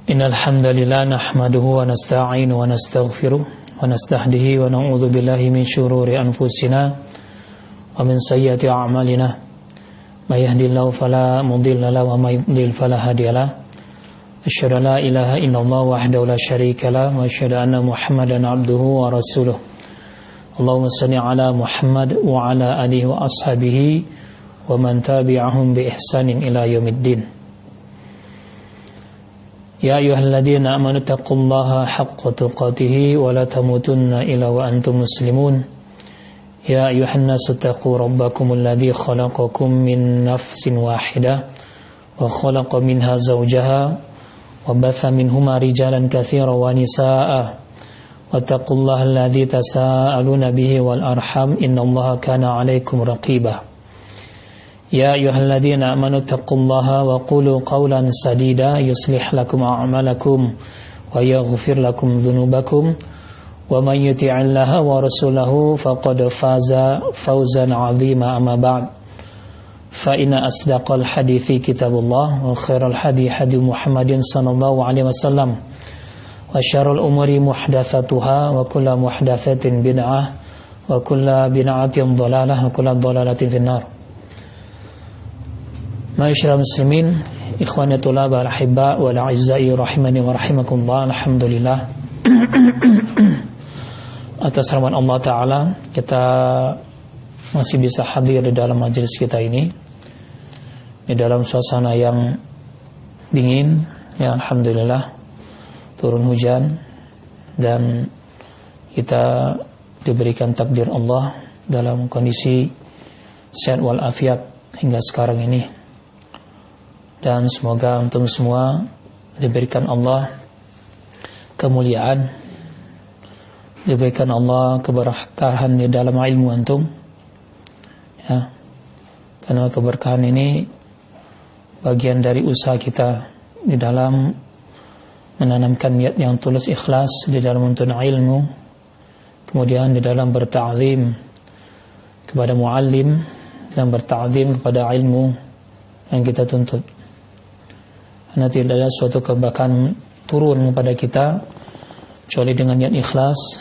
Innal hamdalillah nahmaduhu wa nasta'inuhu wa nastaghfiruh wa nastahdihi wa na'udzu billahi min shururi anfusina wa min sayyiati a'malina. May yahdihillahu fala mudilla lahu wa may yudlil fala hadiyalah. Asyhadu an la ilaha illallah wahdahu la syarika lah wa asyhadu anna Muhammadan abduhu wa rasuluh. Allahumma shalli ala Muhammad wa ala alihi wa ashabihi wa man tabi'ahum bi ihsanin ila yaumiddin. Ya ayyuhalladzina amanu taqullaha haqqa tuqatih wa la tamutunna illa wa antum muslimun. Ya ayyuhan nasu taqu rabbakumul ladzi khalaqakum min nafsin wahidah wa khalaqa minha zawjaha wa batha minhuma rijalan katsiran wa nisaa'a wattaqullaha alladzi tasaaluna bihi wal arham innallaha kana 'alaikum raqiba. Ya ayyuhalladzina amanu taqullaha wa qulu qawlan sadida yuslih lakum a'malakum wa yaghfir lakum dhunubakum wa man yuti'illaha wa rasulahu faqad faza fawzan 'azima amma ba'd. Fa inna asdaqal hadithi kitabullah wa khairal hadi hadi Muhammadin sallallahu alaihi wasallam wa syarrul umuri muhdatsatuha wa kullu muhdatsatin bid'ah wa kullu bid'atin dhalalah wa kullu dhalalatin finnar. Ma'asyiral muslimin, ikhwani thulab al-ahibba wal a'izza'i rahimani wa rahimakumullah. Alhamdulillah, atas rahmat Allah Ta'ala kita masih bisa hadir di dalam majelis kita ini di dalam suasana yang dingin, ya alhamdulillah turun hujan dan kita diberikan takdir Allah dalam kondisi sehat walafiat hingga sekarang ini. Dan semoga antum semua diberikan Allah kemuliaan, diberikan Allah keberkahan di dalam ilmu antum, ya, karena keberkahan ini bagian dari usaha kita di dalam menanamkan niat yang tulus ikhlas di dalam menuntut ilmu, kemudian di dalam berta'zim kepada muallim dan berta'zim kepada ilmu yang kita tuntut. Karena tidak ada suatu kebaikan turun kepada kita kecuali dengan niat ikhlas,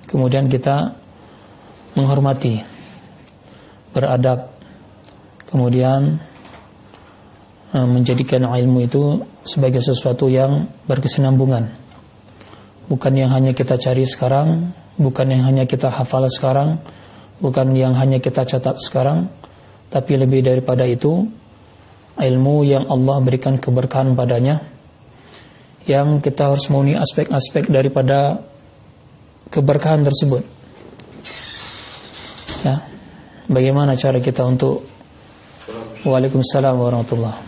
kemudian kita menghormati, beradab, kemudian menjadikan ilmu itu sebagai sesuatu yang berkesinambungan, bukan yang hanya kita cari sekarang, bukan yang hanya kita hafal sekarang, bukan yang hanya kita catat sekarang, tapi lebih daripada itu ilmu yang Allah berikan keberkahan padanya, yang kita harus memenuhi aspek-aspek daripada keberkahan tersebut. Ya, bagaimana cara kita untuk Waalaikumsalam warahmatullah.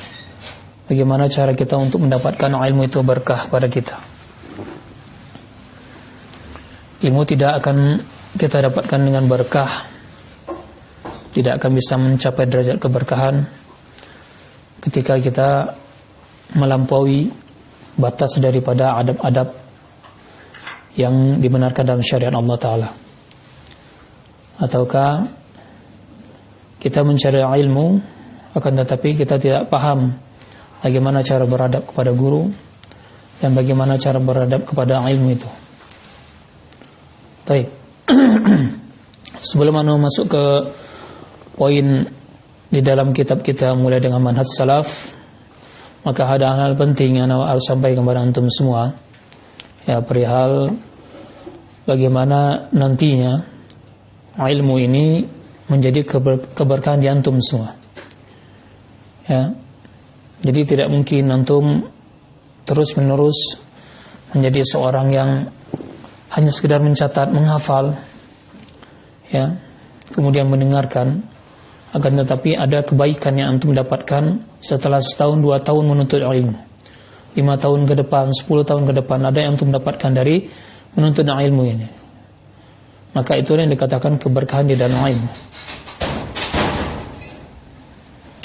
Bagaimana cara kita untuk mendapatkan ilmu itu berkah pada kita? Ilmu tidak akan kita dapatkan dengan berkah, tidak akan bisa mencapai derajat keberkahan ketika kita melampaui batas daripada adab-adab yang dibenarkan dalam syariat Allah Ta'ala. Ataukah kita mencari ilmu akan tetapi kita tidak paham bagaimana cara beradab kepada guru dan bagaimana cara beradab kepada ilmu itu. Baik. Sebelum anu masuk ke poin di dalam kitab kita mulai dengan manhaj salaf, maka ada hal penting yang harus sampaikan kepada antum semua, ya, perihal bagaimana nantinya ilmu ini menjadi keberkahan di antum semua, ya. Jadi tidak mungkin antum terus menerus menjadi seorang yang hanya sekedar mencatat, menghafal, ya, kemudian mendengarkan. Akan tetapi ada kebaikan yang antum dapatkan setelah setahun, 2 tahun menuntut ilmu, 5 tahun ke depan, 10 tahun ke depan, ada yang antum dapatkan dari menuntut ilmu ini. Maka itu yang dikatakan keberkahan di dalam ilmu.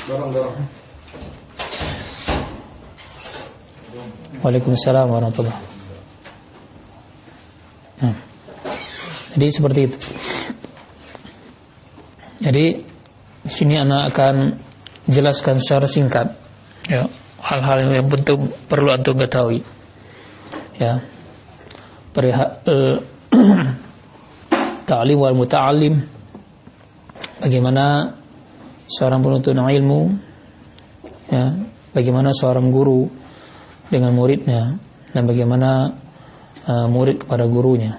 Dorong. Waalaikumsalam warahmatullahi. Jadi seperti itu. Jadi di sini anak akan jelaskan secara singkat, ya, hal-hal yang penting perlu antum ketahui. ya, perihal ta'lim wal muta'allim, bagaimana seorang penuntut ilmu, ya, bagaimana seorang guru dengan muridnya, dan bagaimana murid kepada gurunya,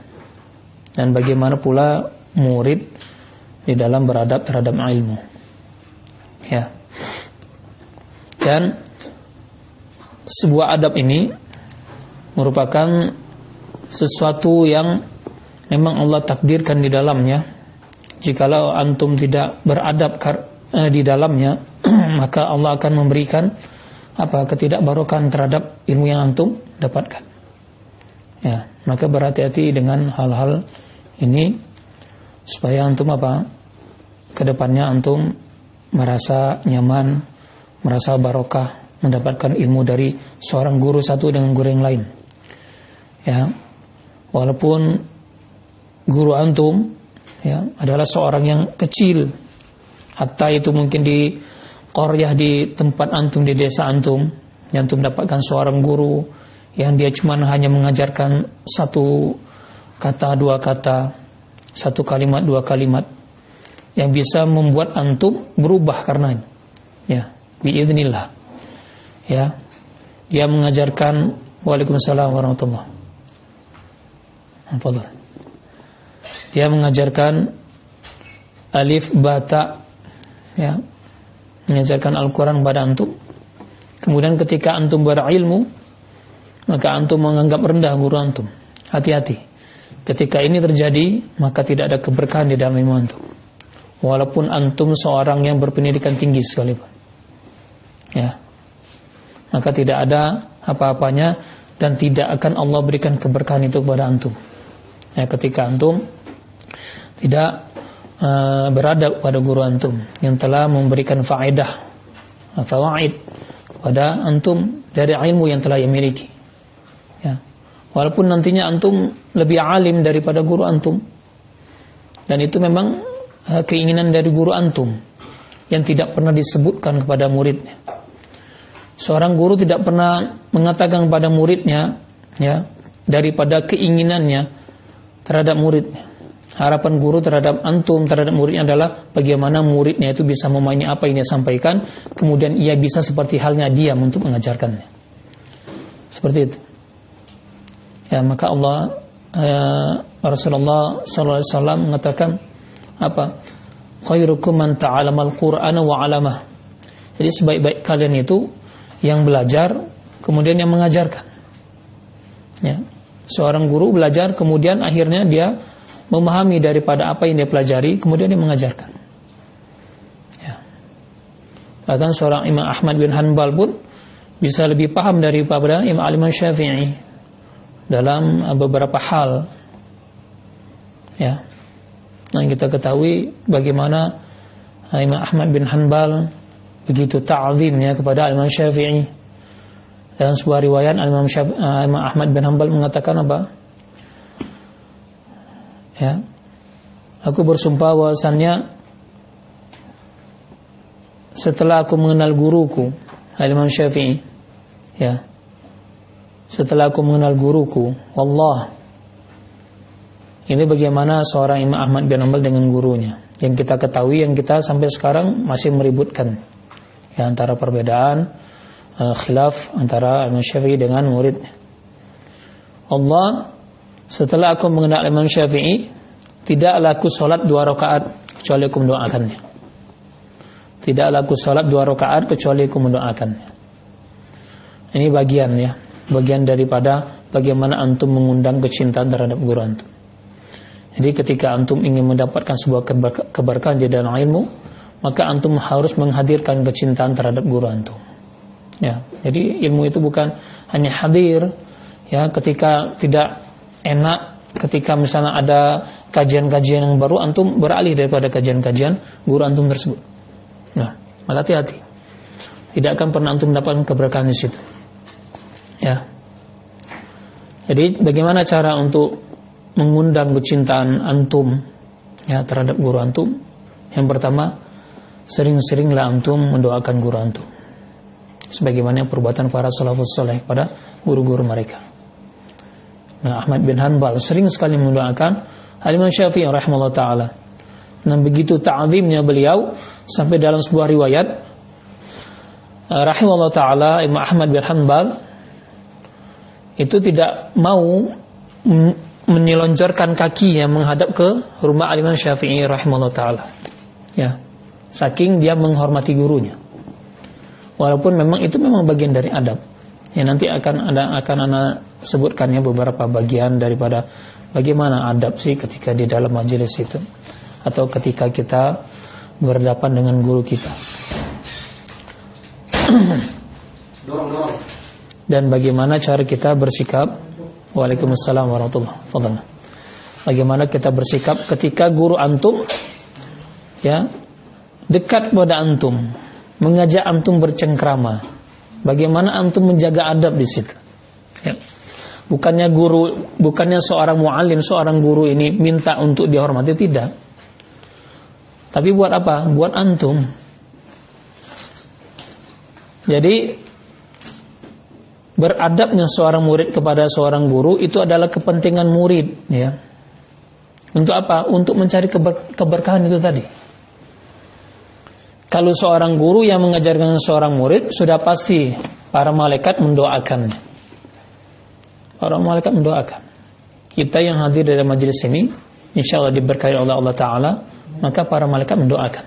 dan bagaimana pula murid di dalam beradab terhadap ilmu, ya. Dan sebuah adab ini merupakan sesuatu yang memang Allah takdirkan di dalamnya. Jikalau antum tidak beradab di dalamnya, maka Allah akan memberikan ketidakbarokan terhadap ilmu yang antum dapatkan. Ya, maka berhati-hati dengan hal-hal ini supaya antum kedepannya antum merasa nyaman, merasa barokah mendapatkan ilmu dari seorang guru satu dengan guru yang lain. Ya, walaupun guru antum, ya, adalah seorang yang kecil, hatta itu mungkin di qaryah, di tempat antum, di desa antum, yang antum dapatkan seorang guru yang dia cuma hanya mengajarkan satu kata, dua kata, satu kalimat, dua kalimat, yang bisa membuat antum berubah karenanya, ya, biiznillah, ya. Dia mengajarkan, waalaikumsalam warahmatullahi wabarakatuh, dia mengajarkan alif bata, ya, mengajarkan Al-Quran kepada antum. Kemudian ketika antum berilmu, maka antum menganggap rendah guru antum. Hati-hati, ketika ini terjadi, maka tidak ada keberkahan di dalam ilmu antum, walaupun antum seorang yang berpendidikan tinggi sekalipun, ya. Maka tidak ada apa-apanya, dan tidak akan Allah berikan keberkahan itu kepada antum, ya, ketika antum tidak beradab pada guru antum yang telah memberikan fawaid kepada antum dari ilmu yang telah ia miliki, ya. Walaupun nantinya antum lebih alim daripada guru antum, dan itu memang keinginan dari guru antum yang tidak pernah disebutkan kepada muridnya. Seorang guru tidak pernah mengatakan kepada muridnya, ya, daripada keinginannya terhadap muridnya. Harapan guru terhadap antum, terhadap muridnya adalah bagaimana muridnya itu bisa memahami apa yang dia sampaikan, kemudian ia bisa seperti halnya dia untuk mengajarkannya. Seperti itu. Ya, maka Rasulullah SAW mengatakan khairukum man ta'alamal Qur'ana wa 'alamah. Jadi sebaik-baik kalian itu yang belajar kemudian yang mengajarkan. Ya. Seorang guru belajar kemudian akhirnya dia memahami daripada apa yang dia pelajari, kemudian dia mengajarkan. Ya. Bahkan seorang Imam Ahmad bin Hanbal pun bisa lebih paham daripada Imam Syafi'i dalam beberapa hal. Ya. Nah, kita ketahui bagaimana Imam Ahmad bin Hanbal begitu ta'zimnya kepada Imam Syafi'i. Dalam sebuah riwayat Imam Ahmad bin Hanbal mengatakan ya, aku bersumpah bahwasannya setelah aku mengenal guruku Imam Syafi'i, ya, setelah aku mengenal guruku, wallah, ini bagaimana seorang Imam Ahmad bin Hanbal dengan gurunya, yang kita ketahui, yang kita sampai sekarang masih meributkan, ya, antara perbedaan khilaf antara Imam Syafi'i dengan muridnya. Allah, setelah aku mengenal Imam Syafi'i, tidaklah aku sholat 2 rakaat kecuali aku mendoakannya. Tidaklah aku sholat 2 rakaat kecuali aku mendoakannya. Ini bagian, ya, bagian daripada bagaimana antum mengundang kecintaan terhadap guru antum. Jadi ketika antum ingin mendapatkan sebuah keberkahan di dalam ilmu, maka antum harus menghadirkan kecintaan terhadap guru antum. Ya, jadi ilmu itu bukan hanya hadir, ya, ketika tidak enak, ketika misalnya ada kajian-kajian yang baru, antum beralih daripada kajian-kajian guru antum tersebut. Nah, maka hati-hati, tidak akan pernah antum mendapatkan keberkahan di situ. Ya. Jadi bagaimana cara untuk mengundang kecintaan antum, ya, terhadap guru antum? Yang pertama, sering-seringlah antum mendoakan guru antum, sebagaimana perbuatan para salafus saleh kepada guru-guru mereka. Nah, Ahmad bin Hanbal sering sekali mendoakan Al-Imam Syafi'i rahimahullah ta'ala. Dan begitu ta'zimnya beliau, sampai dalam sebuah riwayat rahimahullah ta'ala, Imam Ahmad bin Hanbal itu tidak mau menyelonjorkan kakinya menghadap ke rumah Al-Imam Syafi'i rahimahullah ta'ala. Ya, saking dia menghormati gurunya. Walaupun memang itu memang bagian dari adab. Ya, nanti akan ana sebutkannya beberapa bagian daripada bagaimana adab sih ketika di dalam majelis itu, atau ketika kita berhadapan dengan guru kita. Dan bagaimana cara kita bersikap. Waalaikumsalam warahmatullahi wabarakatuh. Bagaimana kita bersikap ketika guru antum ya dekat pada antum, mengajak antum bercengkrama. Bagaimana antum menjaga adab di situ. Ya. Bukannya seorang muallim, seorang guru ini minta untuk dihormati, tidak. Tapi buat apa? Buat antum. Jadi beradabnya seorang murid kepada seorang guru itu adalah kepentingan murid, ya. Untuk apa? Untuk mencari keberkahan itu tadi. Kalau seorang guru yang mengajarkan seorang murid, sudah pasti para malaikat mendoakannya. Para malaikat mendoakan. Kita yang hadir dari majelis ini, insyaallah diberkahi oleh Allah Ta'ala, maka para malaikat mendoakan.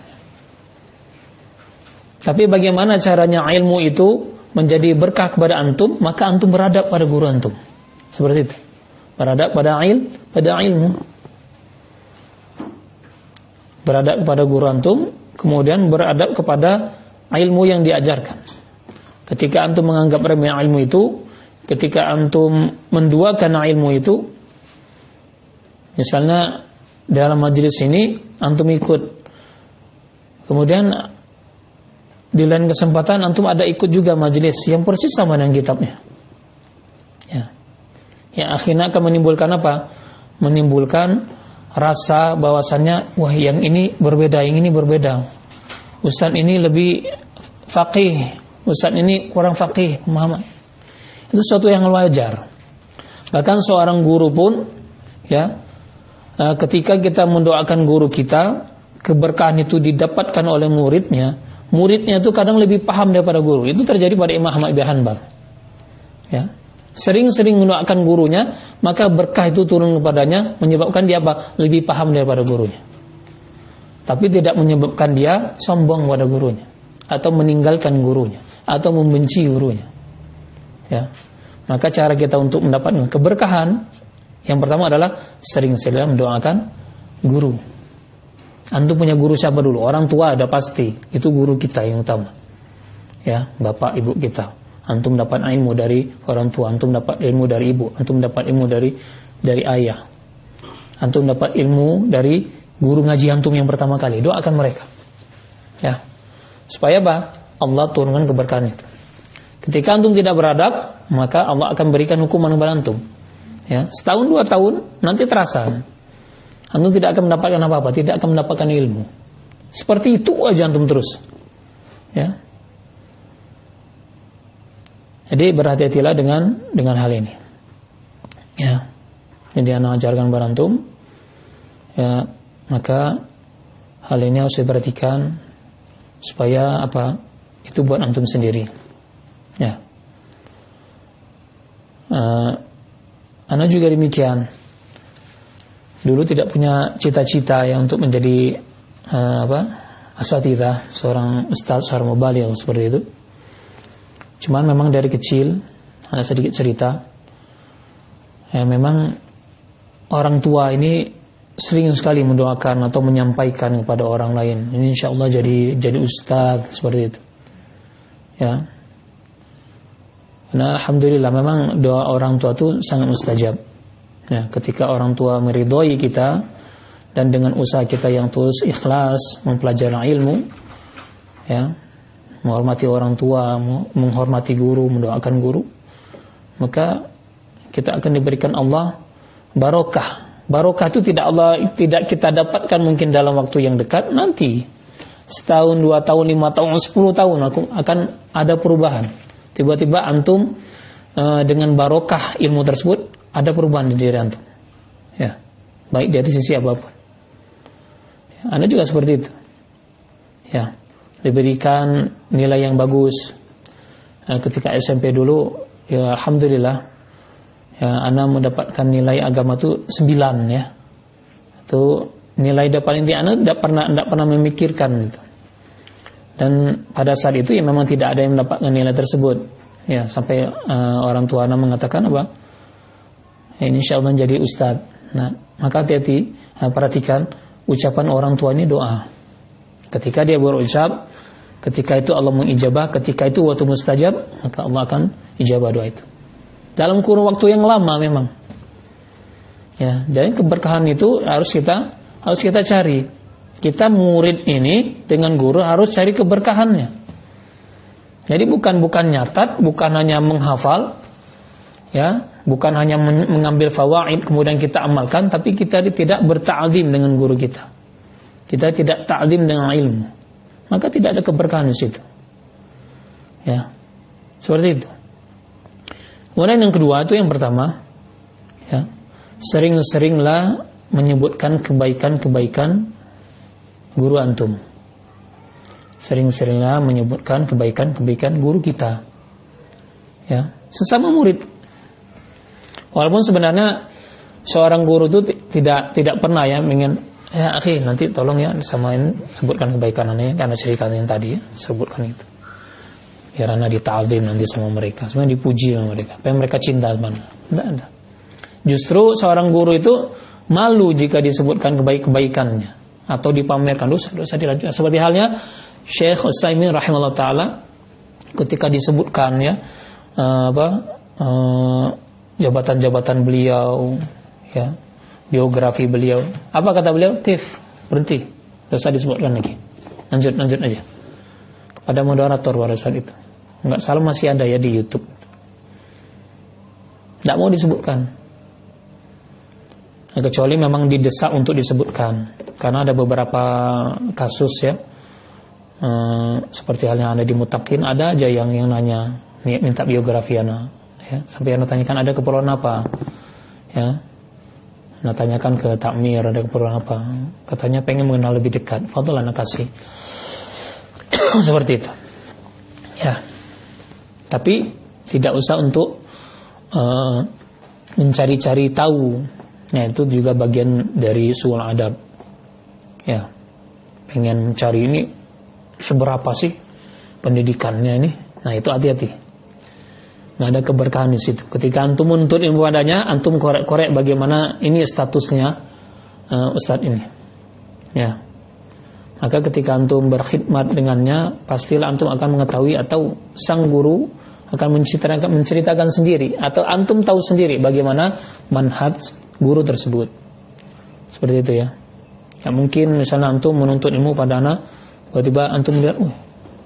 Tapi bagaimana caranya ilmu itu menjadi berkah kepada antum? Maka antum beradab pada guru antum. Seperti itu. Beradab pada ilmu. Beradab kepada guru antum, kemudian beradab kepada ilmu yang diajarkan. Ketika antum menganggap remeh ilmu itu, ketika antum menduakan ilmu itu, misalnya dalam majelis ini antum ikut, kemudian di lain kesempatan antum ada ikut juga majelis yang persis sama dengan kitabnya, ya, yang akhirnya akan menimbulkan apa? Menimbulkan rasa bahwasannya, wah yang ini berbeda, yang ini berbeda. Ustaz ini lebih faqih, ustaz ini kurang faqih pemahaman. Itu sesuatu yang wajar. Bahkan seorang guru pun, ya, ketika kita mendoakan guru kita, keberkahan itu didapatkan oleh muridnya. Muridnya itu kadang lebih paham daripada guru. Itu terjadi pada Imam Ahmad bin Hanbal. Ya. Sering-sering mendoakan gurunya, maka berkah itu turun kepadanya, menyebabkan dia apa? Lebih paham daripada gurunya. Tapi tidak menyebabkan dia sombong pada gurunya, atau meninggalkan gurunya, atau membenci gurunya. Ya. Maka cara kita untuk mendapatkan keberkahan, yang pertama adalah sering-sering mendoakan guru. Antum punya guru siapa dulu? Orang tua ada pasti. Itu guru kita yang utama. Ya, bapak ibu kita. Antum dapat ilmu dari orang tua, antum dapat ilmu dari ibu, antum dapat ilmu dari ayah. Antum dapat ilmu dari guru ngaji antum yang pertama kali. Doakan mereka. Ya. Supaya apa? Allah turunkan keberkahan itu. Ketika antum tidak beradab, maka Allah akan berikan hukuman kepada antum. Ya, setahun 2 tahun nanti terasa. Antum tidak akan mendapatkan apa-apa, tidak akan mendapatkan ilmu. Seperti itu aja antum terus. Ya. Jadi berhati-hatilah dengan hal ini. Ya. Jadi ana ajarkan kepada antum, ya, maka hal ini harus diperhatikan supaya apa? Itu buat antum sendiri. Ya. Ana juga demikian. Dulu tidak punya cita-cita yang untuk menjadi asatidzah, seorang ustaz, seorang mubaligh seperti itu. Cuman memang dari kecil ada sedikit cerita. Ya, memang orang tua ini sering sekali mendoakan atau menyampaikan kepada orang lain, ini insyaallah jadi ustaz seperti itu. Ya. Nah, alhamdulillah memang doa orang tua itu sangat mustajab. Ya, ketika orang tua meridhoi kita dan dengan usaha kita yang tulus ikhlas mempelajari ilmu, ya, menghormati orang tua, menghormati guru, mendoakan guru, maka kita akan diberikan Allah barokah. Barokah itu tidak kita dapatkan mungkin dalam waktu yang dekat, nanti setahun, 2 tahun, 5 tahun, 10 tahun akan ada perubahan. Tiba-tiba antum dengan barokah ilmu tersebut ada perubahan di diri antum. Ya, baik dari sisi apapun. Ya, Anda juga seperti itu. Ya, diberikan nilai yang bagus. Ketika SMP dulu, ya alhamdulillah, ya Anda mendapatkan nilai agama itu 9 ya. Itu nilai paling tinggi Anda tidak pernah memikirkan gitu. Dan pada saat itu ya memang tidak ada yang mendapatkan nilai tersebut. Ya, sampai orang tua Anda mengatakan apa? Insya Allah jadi ustadz. Nah, maka hati-hati, perhatikan ucapan orang tua ini doa. Ketika dia berucap, ketika itu Allah mengijabah, ketika itu waktu mustajab, maka Allah akan ijabah doa itu. Dalam kurun waktu yang lama memang. Ya, jadi keberkahan itu harus kita cari. Kita murid ini dengan guru harus cari keberkahannya. Jadi bukan nyatat, bukan hanya menghafal, ya, bukan hanya mengambil fawaid kemudian kita amalkan, tapi kita tidak berta'zim dengan guru kita. Kita tidak ta'zim dengan ilmu. Maka tidak ada keberkahan di situ. Ya. Seperti itu. Kemudian yang kedua itu yang pertama, ya. Sering-seringlah menyebutkan kebaikan-kebaikan guru antum. Sering-seringlah menyebutkan kebaikan-kebaikan guru kita. Ya, sesama murid. Walaupun sebenarnya seorang guru itu tidak pernah ya ingin, ya akhi nanti tolong ya samain sebutkan kebaikan aneh karena cerita yang tadi ya, sebutkan itu. Biar anak dita'zim nanti sama mereka, sebenarnya dipuji sama mereka. Apa yang mereka cinta mana? Tidak ada. Justru seorang guru itu malu jika disebutkan kebaikannya atau dipamerkan dosa dilanjutkan. Seperti halnya Syekh Utsaimin rahimahullah taala ketika disebutkan ya jabatan-jabatan beliau, ya, biografi beliau. Apa kata beliau? Kif, berhenti. Tidak usah disebutkan lagi. Lanjut aja. Kepada moderator pada saat itu. Enggak salah masih ada ya di YouTube. Tidak mau disebutkan. Nah, kecuali memang didesak untuk disebutkan. Karena ada beberapa kasus ya. Seperti halnya ada di Mutakin, ada aja yang nanya, minta biografi anak. Ya, sampai anda tanyakan ada keperluan apa, ya, anda tanyakan ke takmir ada keperluan apa, katanya pengen mengenal lebih dekat, fadhol anda kasih. Seperti itu, ya. Tapi tidak usah untuk mencari-cari tahu, ya itu juga bagian dari sul adab, ya. Pengen cari ini seberapa sih pendidikannya ini, nah itu hati-hati. Nggak ada keberkahan di situ. Ketika antum menuntut ilmu padanya, antum korek-korek bagaimana ini statusnya ustadz ini. Ya. Maka ketika antum berkhidmat dengannya, pastilah antum akan mengetahui atau sang guru akan menceritakan sendiri atau antum tahu sendiri bagaimana manhaj guru tersebut. Seperti itu ya. Ya mungkin misalnya antum menuntut ilmu pada anak, tiba-tiba antum lihat,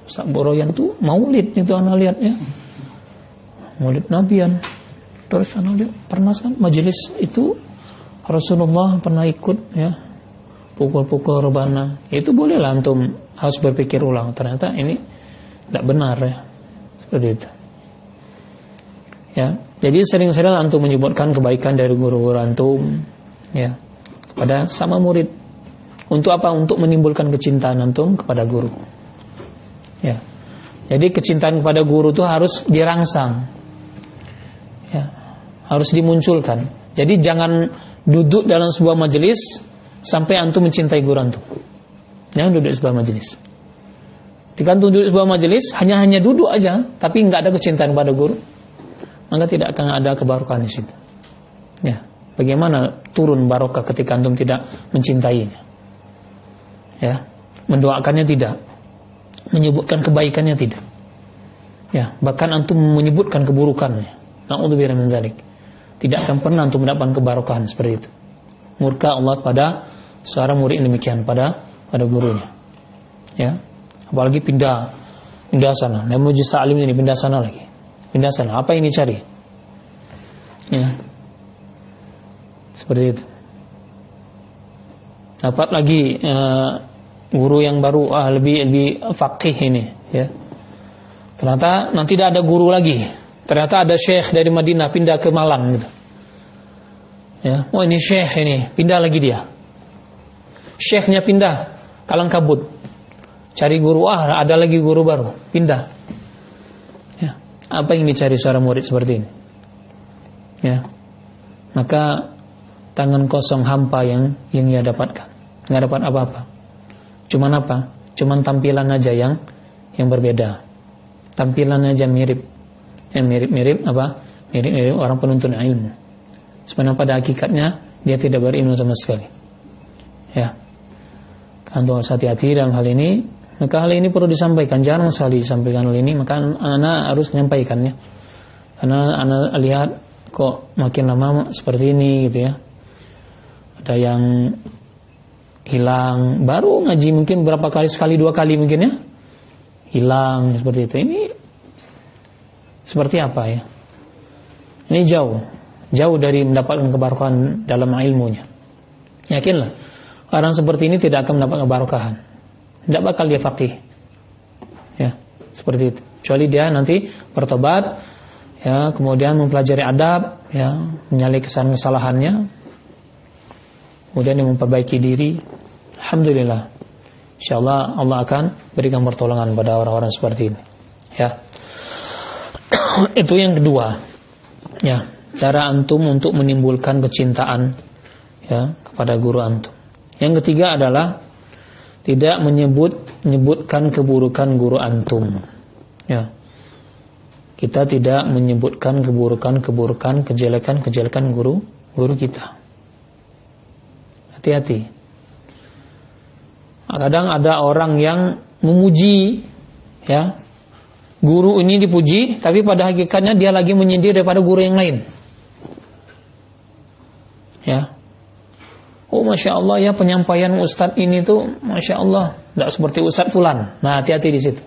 Ustaz Boroyan tuh maulid itu anak lihat ya. Maulid Nabian. Terus anak lihat pernah kan majelis itu Rasulullah pernah ikut ya, pukul-pukul rebana. Itu boleh lah antum harus berpikir ulang. Ternyata ini tidak benar ya. Seperti itu. Ya, jadi sering-sering antum menyebutkan kebaikan dari guru-guru antum ya kepada sama murid. Untuk apa? Untuk menimbulkan kecintaan antum kepada guru. Ya. Jadi kecintaan kepada guru itu harus dirangsang. Ya, harus dimunculkan. Jadi jangan duduk dalam sebuah majelis sampai antum mencintai guru antum. Jangan duduk di sebuah majelis. Ketika antum duduk di sebuah majelis hanya duduk aja, tapi nggak ada kecintaan kepada guru, maka tidak akan ada kebarokahan di situ. Ya, bagaimana turun barokah ketika antum tidak mencintainya? Ya, mendoakannya tidak, menyebutkan kebaikannya tidak. Ya, bahkan antum menyebutkan keburukannya. Na'udzubillah min dzalik. Tidak akan pernah antum mendapatkan kebarokahan seperti itu. Murka Allah pada seorang murid yang demikian pada gurunya. Ya. Apalagi pindah sana. Nah, majlis ta'lim ini pindah sana lagi. Pindah sana. Apa ini cari? Ya. Seperti itu. Dapat lagi guru yang baru lebih faqih ini, ya. Ternyata nanti tidak ada guru lagi. Ternyata ada syekh dari Madinah pindah ke Malang gitu. Ya, oh ini syekh ini, pindah lagi dia. Syekhnya pindah, kalang kabut. Cari guru, ada lagi guru baru, pindah. Ya, apa yang dicari seorang murid seperti ini? Ya, maka tangan kosong hampa yang ia dapatkan, nggak dapat apa-apa. Cuman apa? Cuman tampilan aja yang berbeda. Tampilan aja mirip, yang mirip apa? Mirip orang penuntut ilmu. Sebenarnya pada hakikatnya dia tidak berilmu sama sekali. Ya, kantor hati-hati dalam hal ini. Maka hal ini perlu disampaikan. Jarang sekali disampaikan hal ini. Maka anak harus menyampaikannya. Karena anak lihat kok makin lama seperti ini gitu ya. Ada yang hilang, baru ngaji mungkin berapa kali, sekali dua kali mungkin ya, hilang seperti itu. Ini seperti apa ya? Ini jauh dari mendapatkan keberkahan dalam ilmunya. Yakinlah, orang seperti ini tidak akan mendapat keberkahan, tidak bakal dia faqih. Ya, seperti itu. Kecuali dia nanti bertobat, ya, kemudian mempelajari adab, ya, menyalahi kesalahannya, kemudian dia memperbaiki diri. Alhamdulillah, insyaallah Allah akan berikan pertolongan pada orang-orang seperti ini. Ya, itu yang kedua. Ya, cara antum untuk menimbulkan kecintaan, ya, kepada guru antum. Yang ketiga adalah tidak menyebutkan keburukan guru antum. Ya, kita tidak menyebutkan keburukan, kejelekan guru kita. Hati-hati. Kadang ada orang yang memuji, ya, guru ini dipuji, tapi pada hakikatnya dia lagi menyindir daripada guru yang lain. Ya, oh masya Allah ya, penyampaian ustadz ini tuh masya Allah, tidak seperti ustadz fulan. Nah, hati-hati di situ.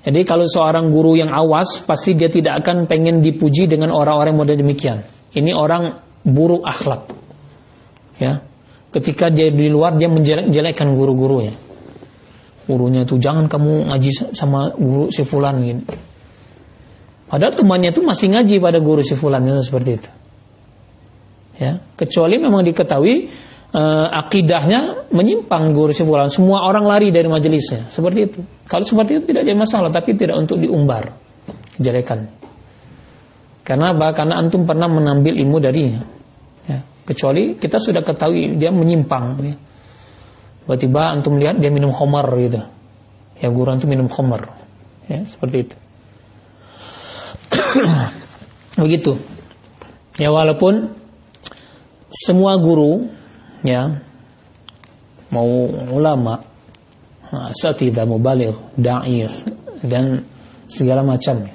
Jadi kalau seorang guru yang awas, pasti dia tidak akan pengen dipuji dengan orang-orang model demikian. Ini orang buruk akhlak. Ya, ketika dia di luar dia menjelek-jelekkan guru-gurunya. Gurunya itu jangan kamu ngaji sama guru si fulan gitu. Padahal temannya itu masih ngaji pada guru si fulan itu, seperti itu. Ya, kecuali memang diketahui akidahnya menyimpang guru si fulan, semua orang lari dari majelisnya, seperti itu. Kalau seperti itu tidak jadi masalah, tapi tidak untuk diumbar kejelekan. Karena apa? Karena antum pernah menambil ilmu darinya. Ya, kecuali kita sudah ketahui dia menyimpang, ya. Tiba-tiba antum lihat dia minum khamar gitu. Ya, guru antum minum khamar. Ya, seperti itu. Begitu. Ya, walaupun semua guru, ya, mau ulama, asatidzah, mubaligh, dai dan segala macam,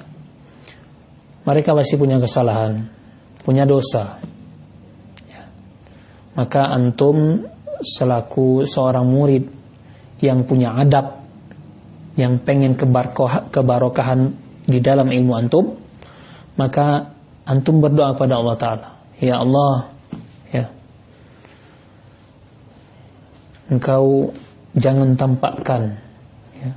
mereka pasti punya kesalahan, punya dosa. Ya. Maka antum selaku seorang murid yang punya adab, yang pengen kebarokahan di dalam ilmu antum, maka antum berdoa pada Allah Ta'ala, ya Allah, ya, Engkau jangan tampakkan, ya,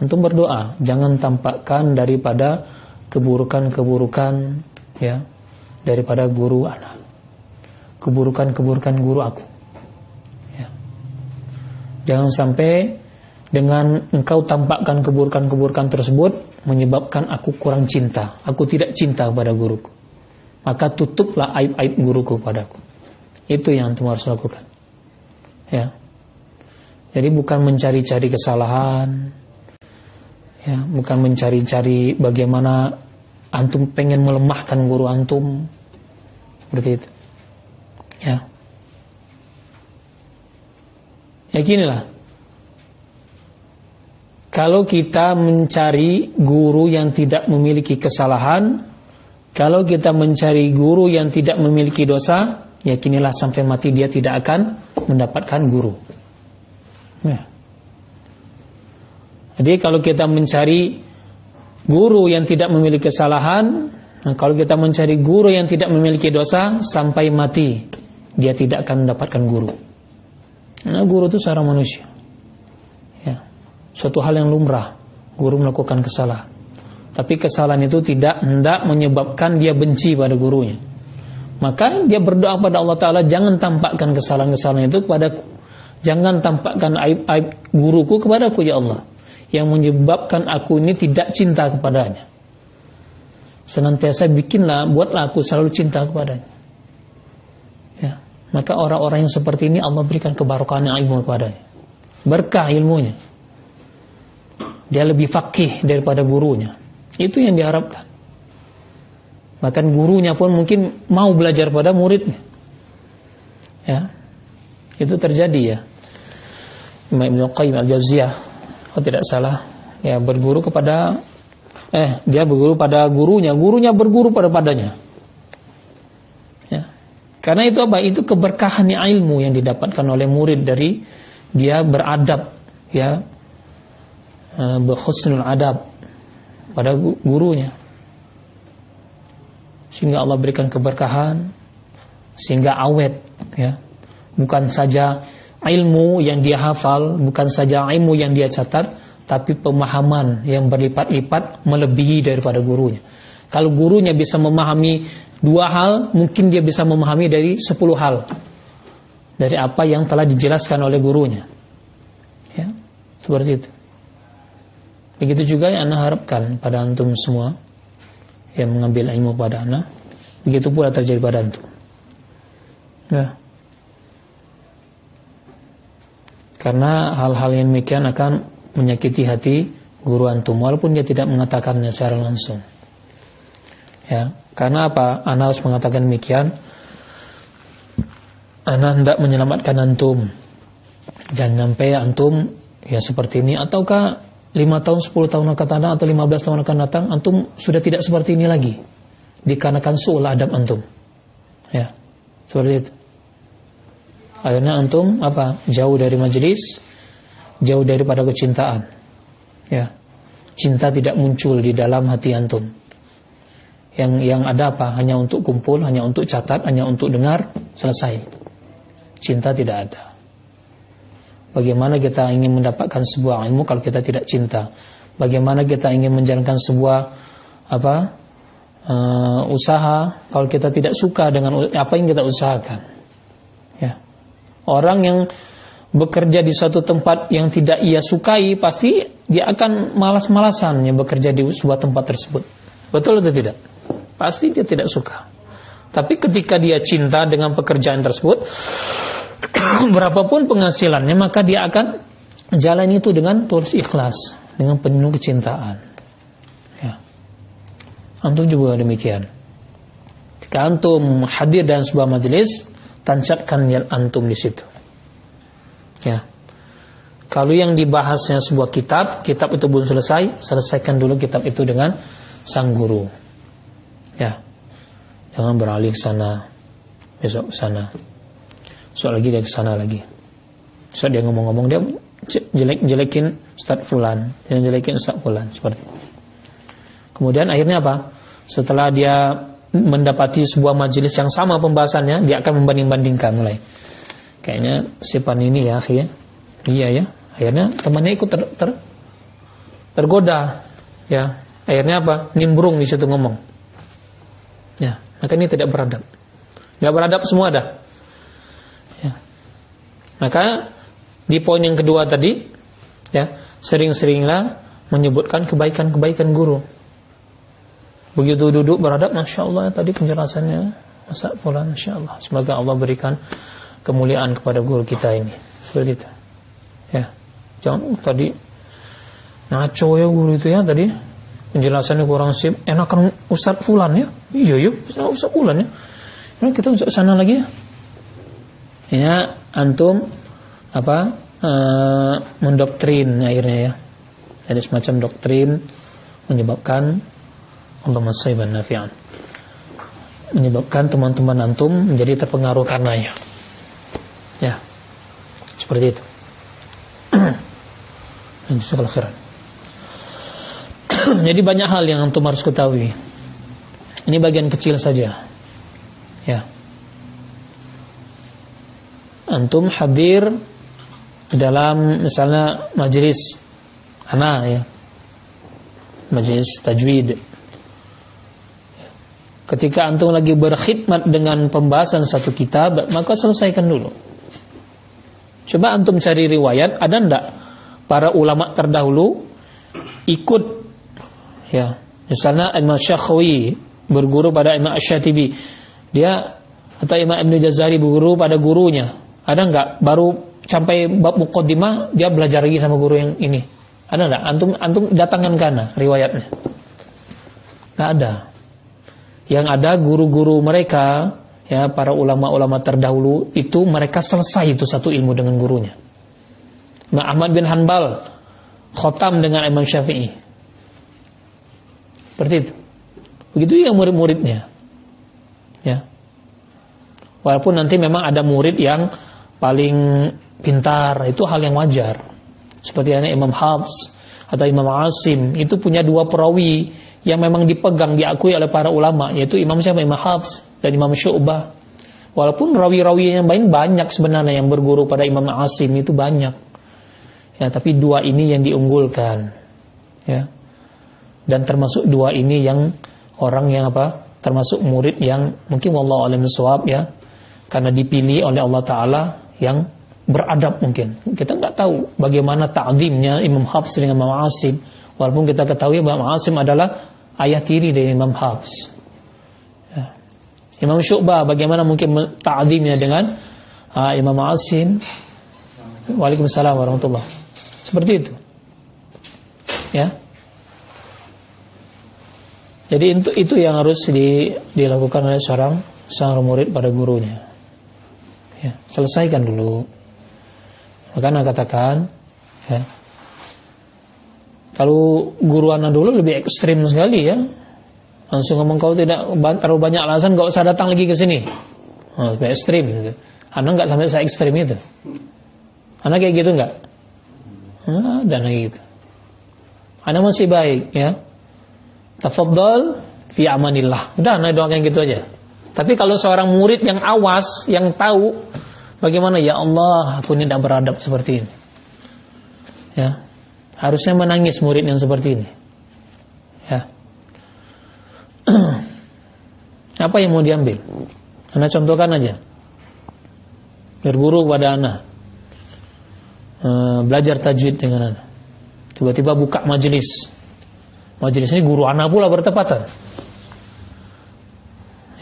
antum berdoa, jangan tampakkan daripada keburukan-keburukan, ya, daripada guru anak, keburukan-keburukan guru aku. Jangan sampai dengan engkau tampakkan keburukan-keburukan tersebut menyebabkan aku kurang cinta, aku tidak cinta pada guruku. Maka tutuplah aib-aib guruku padaku. Itu yang antum harus lakukan. Ya. Jadi bukan mencari-cari kesalahan, ya, bukan mencari-cari bagaimana antum pengen melemahkan guru antum, seperti itu. Ya. Ya, ginilah. Kalau kita mencari guru yang tidak memiliki kesalahan, kalau kita mencari guru yang tidak memiliki dosa, yakinilah sampai mati dia tidak akan mendapatkan guru. Ya. Jadi kalau kita mencari guru yang tidak memiliki kesalahan, kalau kita mencari guru yang tidak memiliki dosa, sampai mati dia tidak akan mendapatkan guru. Karena guru itu seorang manusia, ya, suatu hal yang lumrah, guru melakukan kesalahan. Tapi kesalahan itu tidak hendak menyebabkan dia benci pada gurunya. Maka dia berdoa pada Allah Ta'ala, jangan tampakkan kesalahan-kesalahan itu kepadaku, jangan tampakkan aib-aib guruku kepadaku ya Allah, yang menyebabkan aku ini tidak cinta kepadanya. Senantiasa buatlah aku selalu cinta kepadanya. Ya. Maka orang-orang yang seperti ini Allah berikan keberkahan ilmu kepadanya, berkah ilmunya, dia lebih faqih daripada gurunya. Itu yang diharapkan. Bahkan gurunya pun mungkin mau belajar pada muridnya. Ya. Itu terjadi ya. Imam Ibnu Qayyim Al-Jauziyah, kalau tidak salah, ya berguru kepada dia berguru pada gurunya berguru padanya. Ya. Karena itu apa? Itu keberkahan ilmu yang didapatkan oleh murid dari dia beradab, ya. Berhusnul adab pada gurunya. Sehingga Allah berikan keberkahan, sehingga awet, ya. Bukan saja ilmu yang dia hafal, bukan saja ilmu yang dia catat, tapi pemahaman yang berlipat-lipat melebihi daripada gurunya. Kalau gurunya bisa memahami 2 hal, mungkin dia bisa memahami dari 10 hal dari apa yang telah dijelaskan oleh gurunya. Ya, seperti itu. Begitu juga yang Ana harapkan pada antum semua yang mengambil ilmu pada Ana, begitu pula terjadi pada antum. Ya. Karena hal-hal yang demikian akan menyakiti hati guru antum, walaupun dia tidak mengatakannya secara langsung. Ya, karena apa? Ana harus mengatakan demikian. Ana hendak menyelamatkan antum. Jangan sampai antum ya seperti ini, ataukah 5 tahun, 10 tahun akan datang, atau 15 tahun akan datang, antum sudah tidak seperti ini lagi, dikarenakan su'ul adab antum. Ya, seperti itu. Akhirnya antum apa? Jauh dari majelis, jauh daripada kecintaan. Ya, cinta tidak muncul di dalam hati antum. Yang ada apa? Hanya untuk kumpul, hanya untuk catat, hanya untuk dengar, selesai. Cinta tidak ada. Bagaimana kita ingin mendapatkan sebuah ilmu kalau kita tidak cinta? Bagaimana kita ingin menjalankan sebuah usaha kalau kita tidak suka dengan apa yang kita usahakan? Ya. Orang yang bekerja di suatu tempat yang tidak ia sukai, pasti dia akan malas-malasannya bekerja di sebuah tempat tersebut. Betul atau tidak? Pasti dia tidak suka. Tapi ketika dia cinta dengan pekerjaan tersebut, berapapun penghasilannya, maka dia akan jalan itu dengan tulus ikhlas, dengan penuh kecintaan. Ya. Antum juga demikian. Jika antum hadir dalam sebuah majelis, tancapkan niat antum di situ. Ya. Kalau yang dibahasnya sebuah kitab itu belum selesai, selesaikan dulu kitab itu dengan sang guru. Ya. Jangan beralih ke sana, besok ke sana. Besok lagi dia ke sana lagi. Besok dia ngomong-ngomong, dia jelekin Ustaz Fulan, dia jelekin Ustaz Fulan, seperti itu. Kemudian akhirnya apa? Setelah dia mendapati sebuah majelis yang sama pembahasannya, dia akan membanding-bandingkan mulai. Kayaknya sipan ini ya, akhirnya. Iya ya. Akhirnya temannya ikut tergoda. Ya. Akhirnya apa? Nimbrung di situ ngomong. Ya, maka ini tidak beradab. Enggak beradab semua ada. Ya. Maka di poin yang kedua tadi, ya, sering-seringlah menyebutkan kebaikan-kebaikan guru. Begitu duduk beradab, Masya Allah tadi penjelasannya Ustaz Fulan, Masya Allah. Semoga Allah berikan kemuliaan kepada guru kita ini. Seperti itu. Ya. Jangan tadi ngaco ya guru itu ya tadi. Penjelasannya kurang sip. Enakan Ustaz Fulan ya. Iya yuk, Ustaz Fulan ya. Nah, kita usah sana lagi ya. Ya, antum mendoktrin akhirnya ya. Jadi semacam doktrin menyebabkan Allahumma shayban nafi'an, menyebabkan teman-teman antum menjadi terpengaruh karenanya. Ya. Seperti itu. Jazakallahu khairan. Jadi banyak hal yang antum harus ketahui. Ini bagian kecil saja. Ya. Antum hadir dalam misalnya majelis ana ya. Majelis tajwid. Ketika antum lagi berkhidmat dengan pembahasan satu kitab, maka selesaikan dulu. Coba antum cari riwayat, ada ndak para ulama terdahulu ikut, ya, misalnya Imam Syakhawi berguru pada Imam Asy-Syatibi, dia atau Imam Ibnu Jazari berguru pada gurunya, ada nggak baru sampai bab muqaddimah dia belajar lagi sama guru yang ini? Ada nggak? Antum datangkan kana riwayatnya? Nggak ada. Yang ada guru-guru mereka, ya, para ulama-ulama terdahulu itu mereka selesai itu satu ilmu dengan gurunya. Imam Ahmad bin Hanbal khotam dengan Imam Syafi'i. Seperti itu. Begitu yang murid-muridnya. Ya. Walaupun nanti memang ada murid yang paling pintar, itu hal yang wajar. Seperti Imam Hafs atau Imam Asim, itu punya dua perawi yang memang dipegang, diakui oleh para ulama, yaitu Imam Hafs dan Imam Syu'bah. Walaupun rawi-rawi yang lain banyak sebenarnya yang berguru pada Imam Asim, itu banyak. Ya, tapi dua ini yang diunggulkan. Ya. Dan termasuk dua ini yang orang yang termasuk murid yang mungkin wallahu a'lam bishawab, ya, karena dipilih oleh Allah Ta'ala yang beradab mungkin. Kita nggak tahu bagaimana ta'zimnya Imam Hafs dengan Imam Asim. Walaupun kita ketahui bahwa Asim adalah ayah tiri dari Imam Hafs. Ya. Imam Syu'bah bagaimana mungkin ta'zimnya dengan Imam Asim. Waalaikumsalam warahmatullah. Seperti itu. Ya. Jadi itu yang harus dilakukan oleh seorang murid pada gurunya. Ya, selesaikan dulu. Makanya katakan, ya, kalau guru anak dulu lebih ekstrim sekali, ya, langsung ngomong kau tidak terlalu banyak alasan, gak usah datang lagi ke sini. Lebih ekstrim gitu. Anak nggak sampai se ekstrim itu. Anak kayak gitu nggak? Dan kayak gitu. Anak masih baik, ya. Tafadhal fi amanillah. Udah, anak doakan gitu aja. Tapi kalau seorang murid yang awas, yang tahu bagaimana, ya Allah, aku tidak beradab seperti ini, ya, harusnya menangis murid yang seperti ini, ya. Apa yang mau diambil? Anak contohkan aja. Berguru pada anak, belajar tajwid dengan anak. Tiba-tiba buka majelis ini guru anak pula bertepatan,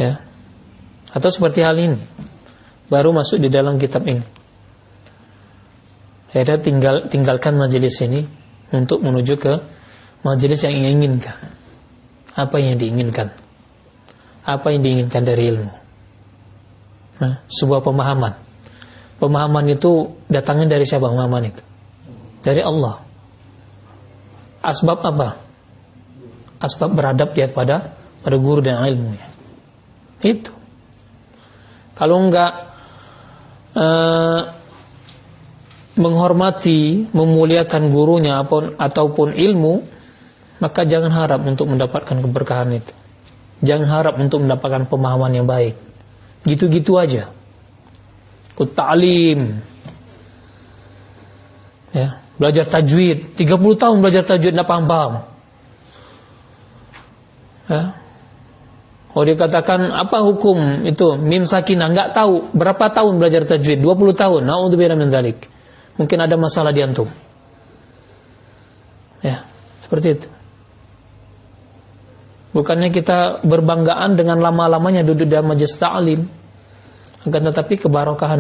ya. Atau seperti hal ini, baru masuk di dalam kitab ini, akhirnya tinggalkan majelis ini untuk menuju ke majelis yang inginkan. Apa yang diinginkan? Apa yang diinginkan dari ilmu? Nah, sebuah pemahaman. Pemahaman itu datangnya dari siapa? Pemahaman itu dari Allah. Asbab apa? Asbab beradab dia pada guru dan ilmunya. Itu. Kalau enggak menghormati, memuliakan gurunya ataupun ilmu, maka jangan harap untuk mendapatkan keberkahan itu. Jangan harap untuk mendapatkan pemahaman yang baik. Gitu-gitu aja. Ikut ta'lim, ya, belajar tajwid, 30 tahun belajar tajwid enggak paham-paham. Ya. Kalau dikatakan apa hukum itu mim sakinah, enggak tahu berapa tahun belajar tajwid, 20 tahun. Na'udzubillah min dzalik. Mungkin ada masalah di antum. Ya, seperti itu. Bukannya kita berbanggaan dengan lama-lamanya duduk dalam majelis ta'lim, akan tetapi kebarokahan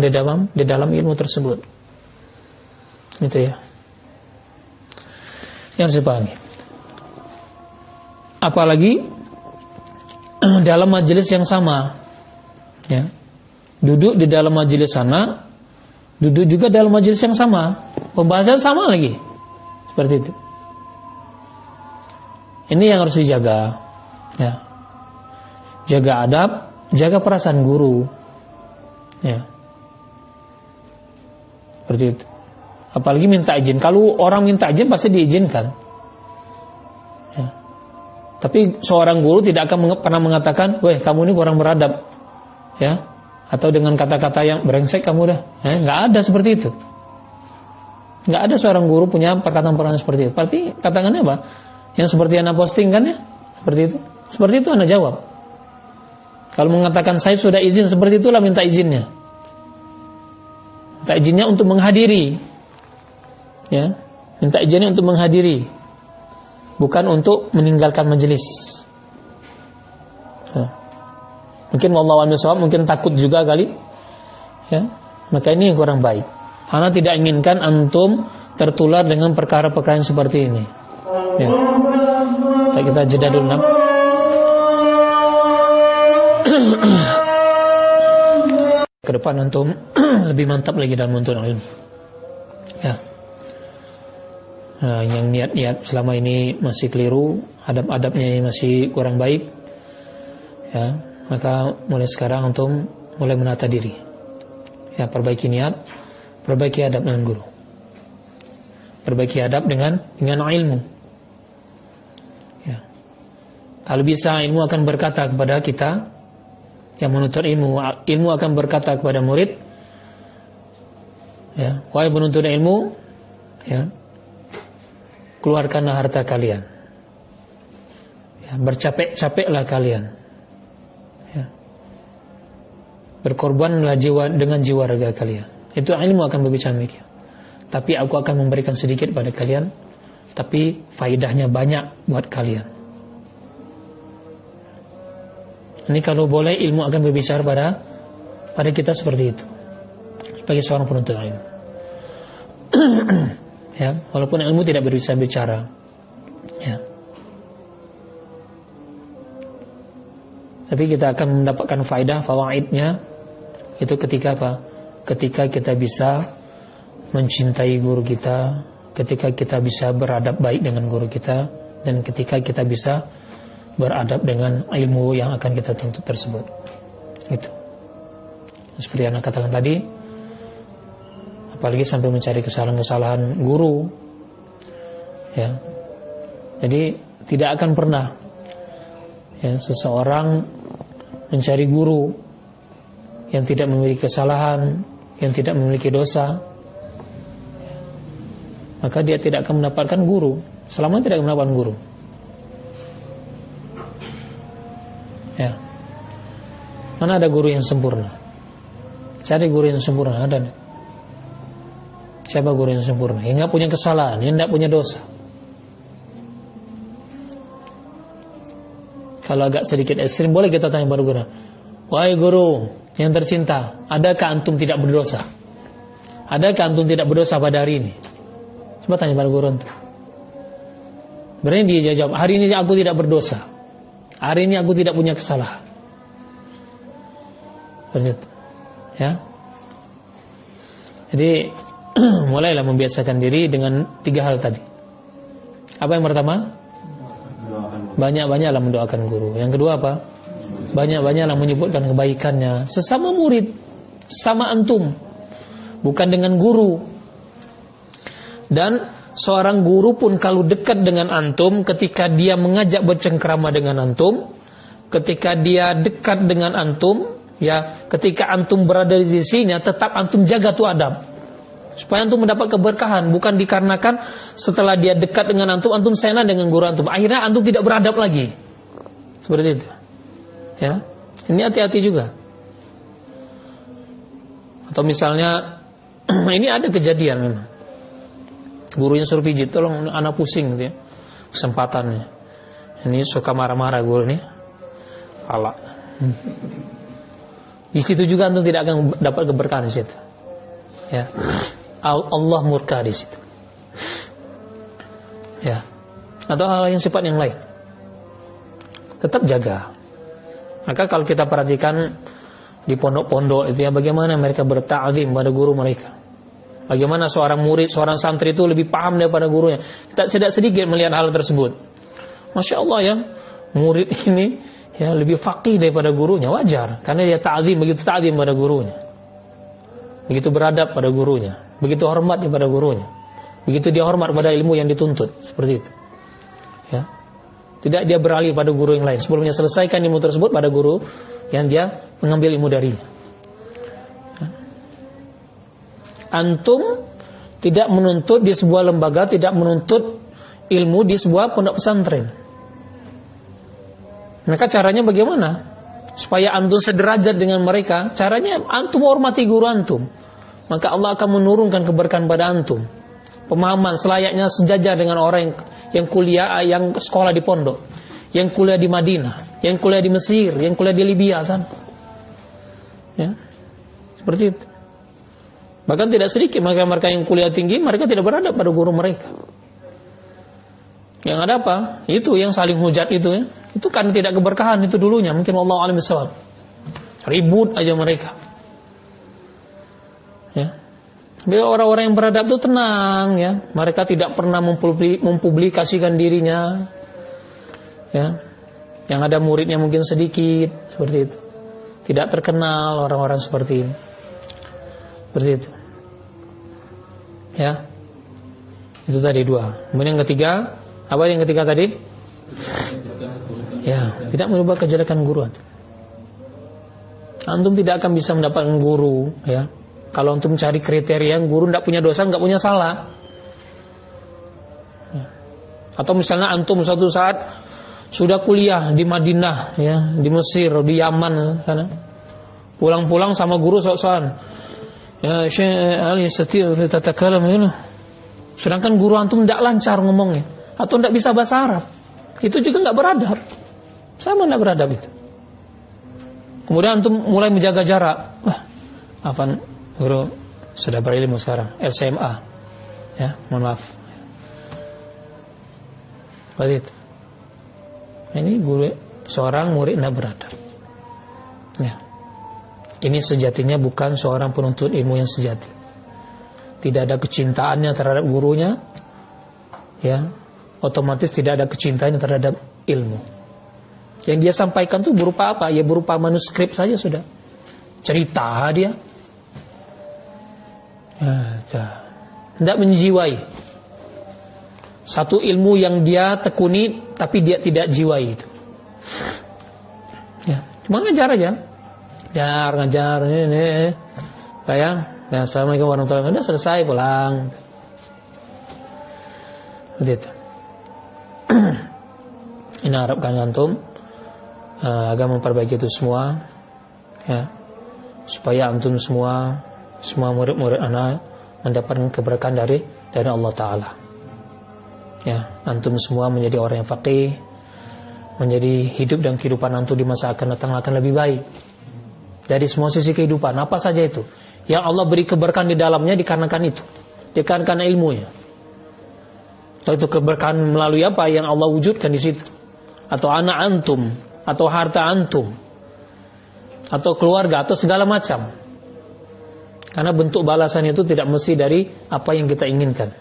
di dalam ilmu tersebut. Itu ya. Yang saya pahami. Apalagi dalam majelis yang sama, ya. Duduk di dalam majelis sana, duduk juga dalam majelis yang sama, pembahasan sama lagi. Seperti itu. Ini yang harus dijaga, ya. Jaga adab, jaga perasaan guru, ya. Seperti itu. Apalagi minta izin. Kalau orang minta izin pasti diizinkan, ya. Tapi seorang guru tidak akan pernah mengatakan, "Weh, kamu ini kurang beradab," ya, atau dengan kata-kata yang brengsek kamu dah. Nggak ada seperti itu. Nggak ada seorang guru punya perkataan-perkataan seperti itu. Berarti katakannya apa? Yang seperti Anda posting kan, ya? Seperti itu. Seperti itu Anda jawab. Kalau mengatakan saya sudah izin seperti itulah, minta izinnya. Minta izinnya untuk menghadiri. Ya, minta izinnya untuk menghadiri. Bukan untuk meninggalkan majelis. Mungkin wallahu a'lam bishawab, mungkin takut juga kali. Ya, maka ini yang kurang baik. Ana tidak inginkan antum tertular dengan perkara-perkara yang seperti ini. Ya. Kita jeda dulu. Ke depan antum lebih mantap lagi dalam menuntut ilmu. Ya. Nah, yang niat-niat selama ini masih keliru, adab-adabnya masih kurang baik, ya, maka mulai sekarang antum mulai menata diri. Ya, perbaiki niat, perbaiki adab dengan guru. Perbaiki adab dengan ilmu. Ya. Kalau bisa, ilmu akan berkata kepada kita yang menuntut ilmu, ilmu akan berkata kepada murid, ya, wahai penuntut ilmu, ya, keluarkanlah harta kalian, ya, bercapek-capeklah kalian, ya, berkorbanlah jiwa dengan jiwa raga kalian. Itu ilmu akan berbicara demikian. Tapi aku akan memberikan sedikit pada kalian, tapi faedahnya banyak buat kalian. Ini kalau boleh ilmu akan berbicara pada kita seperti itu, sebagai seorang penuntut ilmu. Ya, walaupun ilmu tidak bisa bicara, ya, tapi kita akan mendapatkan faedah, fawaidnya itu ketika apa? Ketika kita bisa mencintai guru kita, ketika kita bisa beradab baik dengan guru kita, dan ketika kita bisa beradab dengan ilmu yang akan kita tuntut tersebut. Itu seperti yang saya katakan tadi, apalagi sampai mencari kesalahan-kesalahan guru, ya. Jadi tidak akan pernah, ya, seseorang mencari guru yang tidak memiliki kesalahan, yang tidak memiliki dosa, maka dia tidak akan mendapatkan guru. Selama tidak mendapatkan guru, ya, mana ada guru yang sempurna? Cari guru yang sempurna, ada? Siapa guru yang sempurna? Yang nggak punya kesalahan, yang nggak punya dosa. Kalau agak sedikit ekstrim, boleh kita tanya pada guru, wahai guru yang tercinta, adakah antum tidak berdosa? Adakah antum tidak berdosa pada hari ini? Coba tanya pada guru antum. Berarti dia jawab, hari ini aku tidak berdosa, hari ini aku tidak punya kesalahan. Seperti itu, ya. Jadi mulailah membiasakan diri dengan 3 hal tadi. Apa yang pertama? Banyak-banyaklah mendoakan guru. Yang kedua apa? Banyak-banyaklah menyebutkan kebaikannya sesama murid, sama antum, bukan dengan guru. Dan seorang guru pun kalau dekat dengan antum, ketika dia mengajak bercengkrama dengan antum, ketika dia dekat dengan antum, ya, ketika antum berada di sisinya, tetap antum jaga tuh adab, supaya antum mendapat keberkahan. Bukan dikarenakan setelah dia dekat dengan antum, antum sena dengan guru antum, akhirnya antum tidak beradab lagi. Seperti itu, ya. Ini hati-hati juga. Atau misalnya ini ada kejadian memang, gurunya suruh pijit, tolong anak pusing gitu, ya, kesempatannya. Ini suka marah-marah guru ini, pala. Di situ juga antum tidak akan dapat keberkahan di situ, ya. Allah murka di situ, ya. Atau hal yang sifat yang lain, tetap jaga. Maka kalau kita perhatikan di pondok-pondok itu, ya, bagaimana mereka berta'zim pada guru mereka, bagaimana seorang murid, seorang santri itu lebih paham daripada gurunya. Kita tidak sedikit melihat hal tersebut. Masya Allah, ya, murid ini, ya, lebih faqih daripada gurunya. Wajar, karena dia ta'zim, begitu ta'zim pada gurunya, begitu beradab pada gurunya, begitu hormat kepada gurunya, begitu dia hormat pada ilmu yang dituntut. Seperti itu, ya. Tidak dia beralih pada guru yang lain, sebelumnya selesaikan ilmu tersebut pada guru yang dia mengambil ilmu darinya. Antum tidak menuntut di sebuah lembaga, tidak menuntut ilmu di sebuah pondok pesantren. Maka caranya bagaimana? supaya antum sederajat dengan mereka, caranya antum hormati guru antum. Maka Allah akan menurunkan keberkahan pada antum. Pemahaman selayaknya sejajar dengan orang yang kuliah, yang sekolah di pondok, yang kuliah di Madinah, yang kuliah di Mesir, yang kuliah di Libya sana. Ya. Seperti itu. Bahkan tidak sedikit mereka yang kuliah tinggi, mereka tidak beradab pada guru mereka. Yang ada apa? Itu yang saling hujat itu ya. Itu kan tidak keberkahan itu dulunya. Mungkin Allah alim bisawab. Ribut aja mereka. Ya. Tapi orang-orang yang beradab itu tenang ya. Mereka tidak pernah mempublikasikan dirinya. Ya. Yang ada muridnya mungkin sedikit, seperti itu. Tidak terkenal orang-orang seperti ini. Seperti itu. Ya. Itu tadi 2. Kemudian yang ketiga, apa yang ketiga tadi? Ya, tidak merubah kejelekan guru. Antum tidak akan bisa mendapatkan guru ya. Kalau antum cari kriteria guru tidak punya dosa, tidak punya salah. Ya. Atau misalnya antum suatu saat sudah kuliah di Madinah ya, di Mesir, di Yaman sana. Pulang-pulang sama guru soal-soal. Ya, Syekh Ali Sati tatakalam ini. Sedangkan guru antum tidak lancar ngomongnya atau tidak bisa bahasa Arab. Itu juga tidak beradab. Sama tidak beradab itu. Kemudian antum mulai menjaga jarak. Wah, afan guru sudah berilmu sekarang, LCMA. Ya, mohon maaf. Seperti itu. Ini guru seorang murid tidak beradab. Ya. Ini sejatinya bukan seorang penuntut ilmu yang sejati. Tidak ada kecintaannya terhadap gurunya. Ya. Otomatis tidak ada kecintaannya terhadap ilmu. Yang dia sampaikan itu berupa apa? Ya berupa manuskrip saja sudah. Cerita dia. Tidak menjiwai. Satu ilmu yang dia tekuni tapi dia tidak jiwai itu. Ya, cuma ngajar aja. Ngajar ini. Sayang, ya, assalamualaikum warahmatullahi wabarakatuh. Sudah selesai pulang. Begitu. Ini harapkan antum agar memperbaiki itu semua ya, supaya antum semua murid-murid anak mendapatkan keberkahan dari Allah Ta'ala ya. Antum semua menjadi orang yang faqih, menjadi hidup dan kehidupan antum di masa akan datang akan lebih baik dari semua sisi kehidupan, apa saja itu yang Allah beri keberkahan di dalamnya dikarenakan itu, dikarenakan ilmunya. Atau itu keberkahan melalui apa yang Allah wujudkan di situ, atau anak antum, atau harta antum, atau keluarga, atau segala macam. Karena bentuk balasan itu tidak mesti dari apa yang kita inginkan.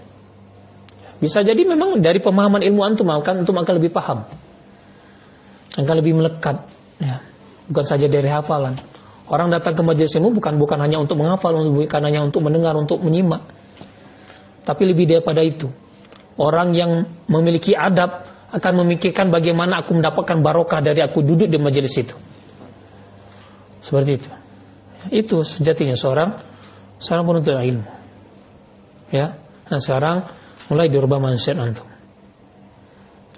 Bisa jadi memang dari pemahaman ilmu antum akan lebih paham, akan lebih melekat. Ya. Bukan saja dari hafalan. Orang datang ke majelis ilmu bukan hanya untuk menghafal, bukan hanya untuk mendengar, untuk menyimak, tapi lebih daripada itu. Orang yang memiliki adab akan memikirkan bagaimana aku mendapatkan barokah dari aku duduk di majelis itu. Seperti itu. Itu sejatinya seorang penuntut ilmu. Ya. Nah sekarang mulai dirubah mindset antum.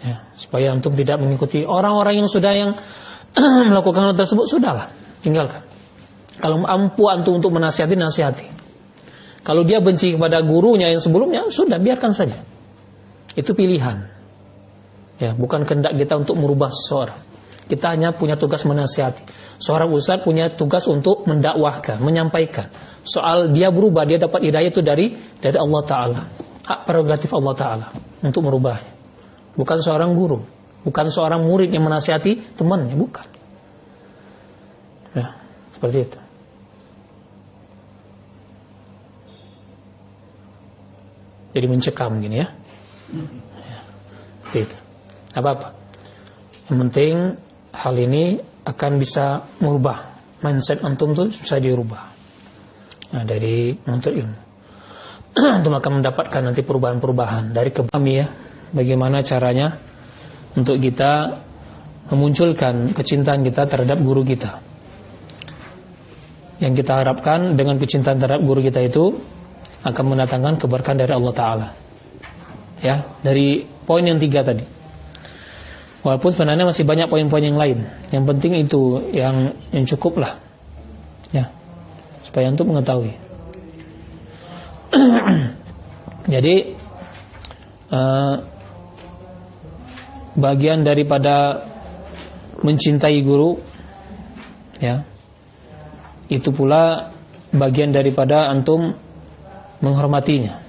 Ya, supaya antum tidak mengikuti orang-orang yang melakukan hal tersebut, sudahlah, tinggalkan. Kalau mampu antum untuk menasihati, nasihati. Kalau dia benci kepada gurunya yang sebelumnya, sudah biarkan saja. Itu pilihan. Ya, bukan kehendak kita untuk merubah seseorang. Kita hanya punya tugas menasihati. Seorang ustaz punya tugas untuk mendakwahkan, menyampaikan. Soal dia berubah, dia dapat hidayah itu dari Allah Ta'ala. Hak prerogatif Allah Ta'ala untuk merubahnya. Bukan seorang guru, bukan seorang murid yang menasihati temannya, bukan. Ya, seperti itu. Jadi mencekam gini ya. Tidak apa-apa. Yang penting hal ini akan bisa merubah mindset antum tuh, bisa dirubah. Nah, dari menuntut ilmu. Antum akan mendapatkan nanti perubahan-perubahan dari kami ya. Bagaimana caranya untuk kita memunculkan kecintaan kita terhadap guru kita. Yang kita harapkan dengan kecintaan terhadap guru kita itu akan mendatangkan keberkahan dari Allah Ta'ala. Ya, dari poin yang 3 tadi. Walaupun sebenarnya masih banyak poin-poin yang lain. Yang penting itu yang cukup lah. Ya. Supaya antum mengetahui. Jadi bagian daripada mencintai guru, ya, itu pula bagian daripada antum menghormatinya,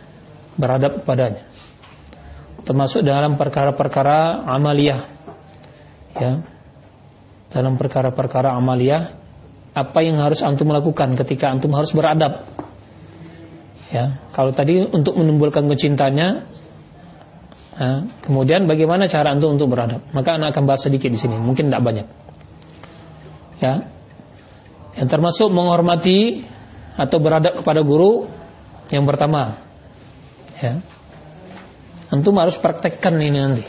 beradab kepadanya, termasuk dalam perkara-perkara amaliyah, ya, dalam perkara-perkara amaliyah, apa yang harus antum lakukan ketika antum harus beradab, ya. Kalau tadi untuk menumbuhkan kecintaannya, kemudian bagaimana cara antum untuk beradab? Maka anak akan bahas sedikit di sini, mungkin tidak banyak, ya. Yang termasuk menghormati atau beradab kepada guru, yang pertama, ya, antum harus praktekkan ini nanti,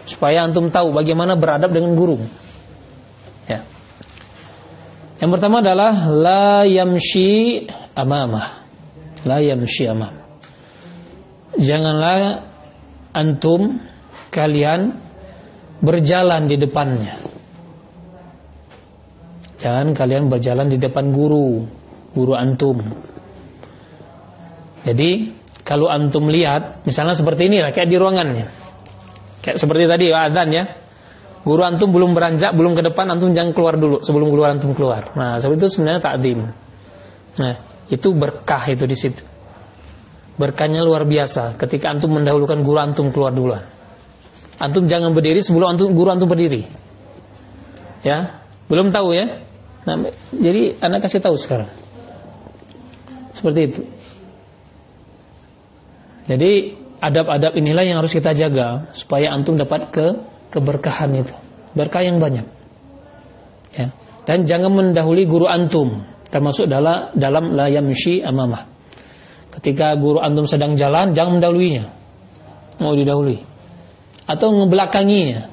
supaya antum tahu bagaimana beradab dengan guru, ya. Yang pertama adalah la yamshi amamah, la yamshi amam. Janganlah antum, kalian berjalan di depannya. Jangan kalian berjalan di depan guru antum. Jadi kalau antum lihat, misalnya seperti ini lah, kayak di ruangannya, kayak seperti tadi azan, ya. Guru antum belum beranjak, belum ke depan, antum jangan keluar dulu. Sebelum keluar antum keluar. Nah, seperti itu sebenarnya ta'zim. Nah, itu berkah itu di situ. Berkahnya luar biasa ketika antum mendahulukan guru antum keluar duluan. Antum jangan berdiri sebelum guru antum berdiri. Ya, belum tahu ya. Nah, jadi anak kasih tahu sekarang. Seperti itu. Jadi adab-adab inilah yang harus kita jaga supaya antum dapat keberkahan itu, berkah yang banyak, ya. Dan jangan mendahului guru antum, termasuk dalam la yamshi amamah. Ketika guru antum sedang jalan, jangan mendahuluinya, mau didahului, atau ngebelakanginya,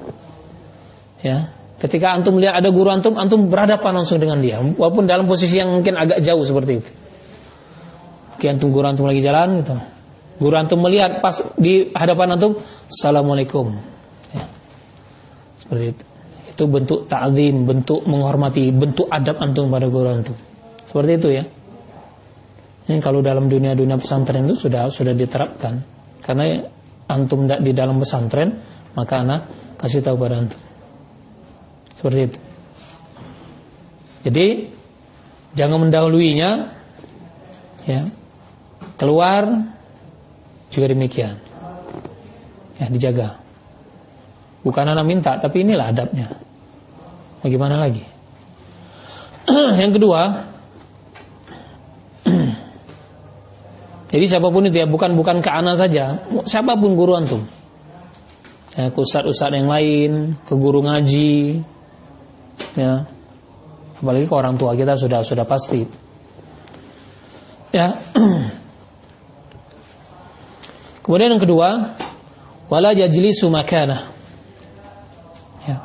ya. Ketika antum melihat ada guru antum berhadapan langsung dengan dia, walaupun dalam posisi yang mungkin agak jauh seperti itu. Ketika guru antum lagi jalan, gitu, guru antum melihat pas di hadapan antum, assalamualaikum. Seperti itu. Itu bentuk ta'zim, bentuk menghormati, bentuk adab antum pada guru antum. Seperti itu, ya. Ini kalau dalam dunia pesantren itu sudah diterapkan. Karena antum tidak di dalam pesantren, maka anak kasih tahu pada antum. Seperti itu. Jadi jangan mendahuluinya, ya. Keluar juga demikian. Ya, dijaga. Bukan anak minta, tapi inilah adabnya. Bagaimana lagi? Yang kedua, jadi siapapun itu, ya, bukan ke anak saja, siapapun guru antum, ya, ke ustaz-ustaz yang lain, ke guru ngaji, ya, apalagi ke orang tua kita sudah pasti, ya. Kemudian yang kedua, wala yajlisu makanah. Ya.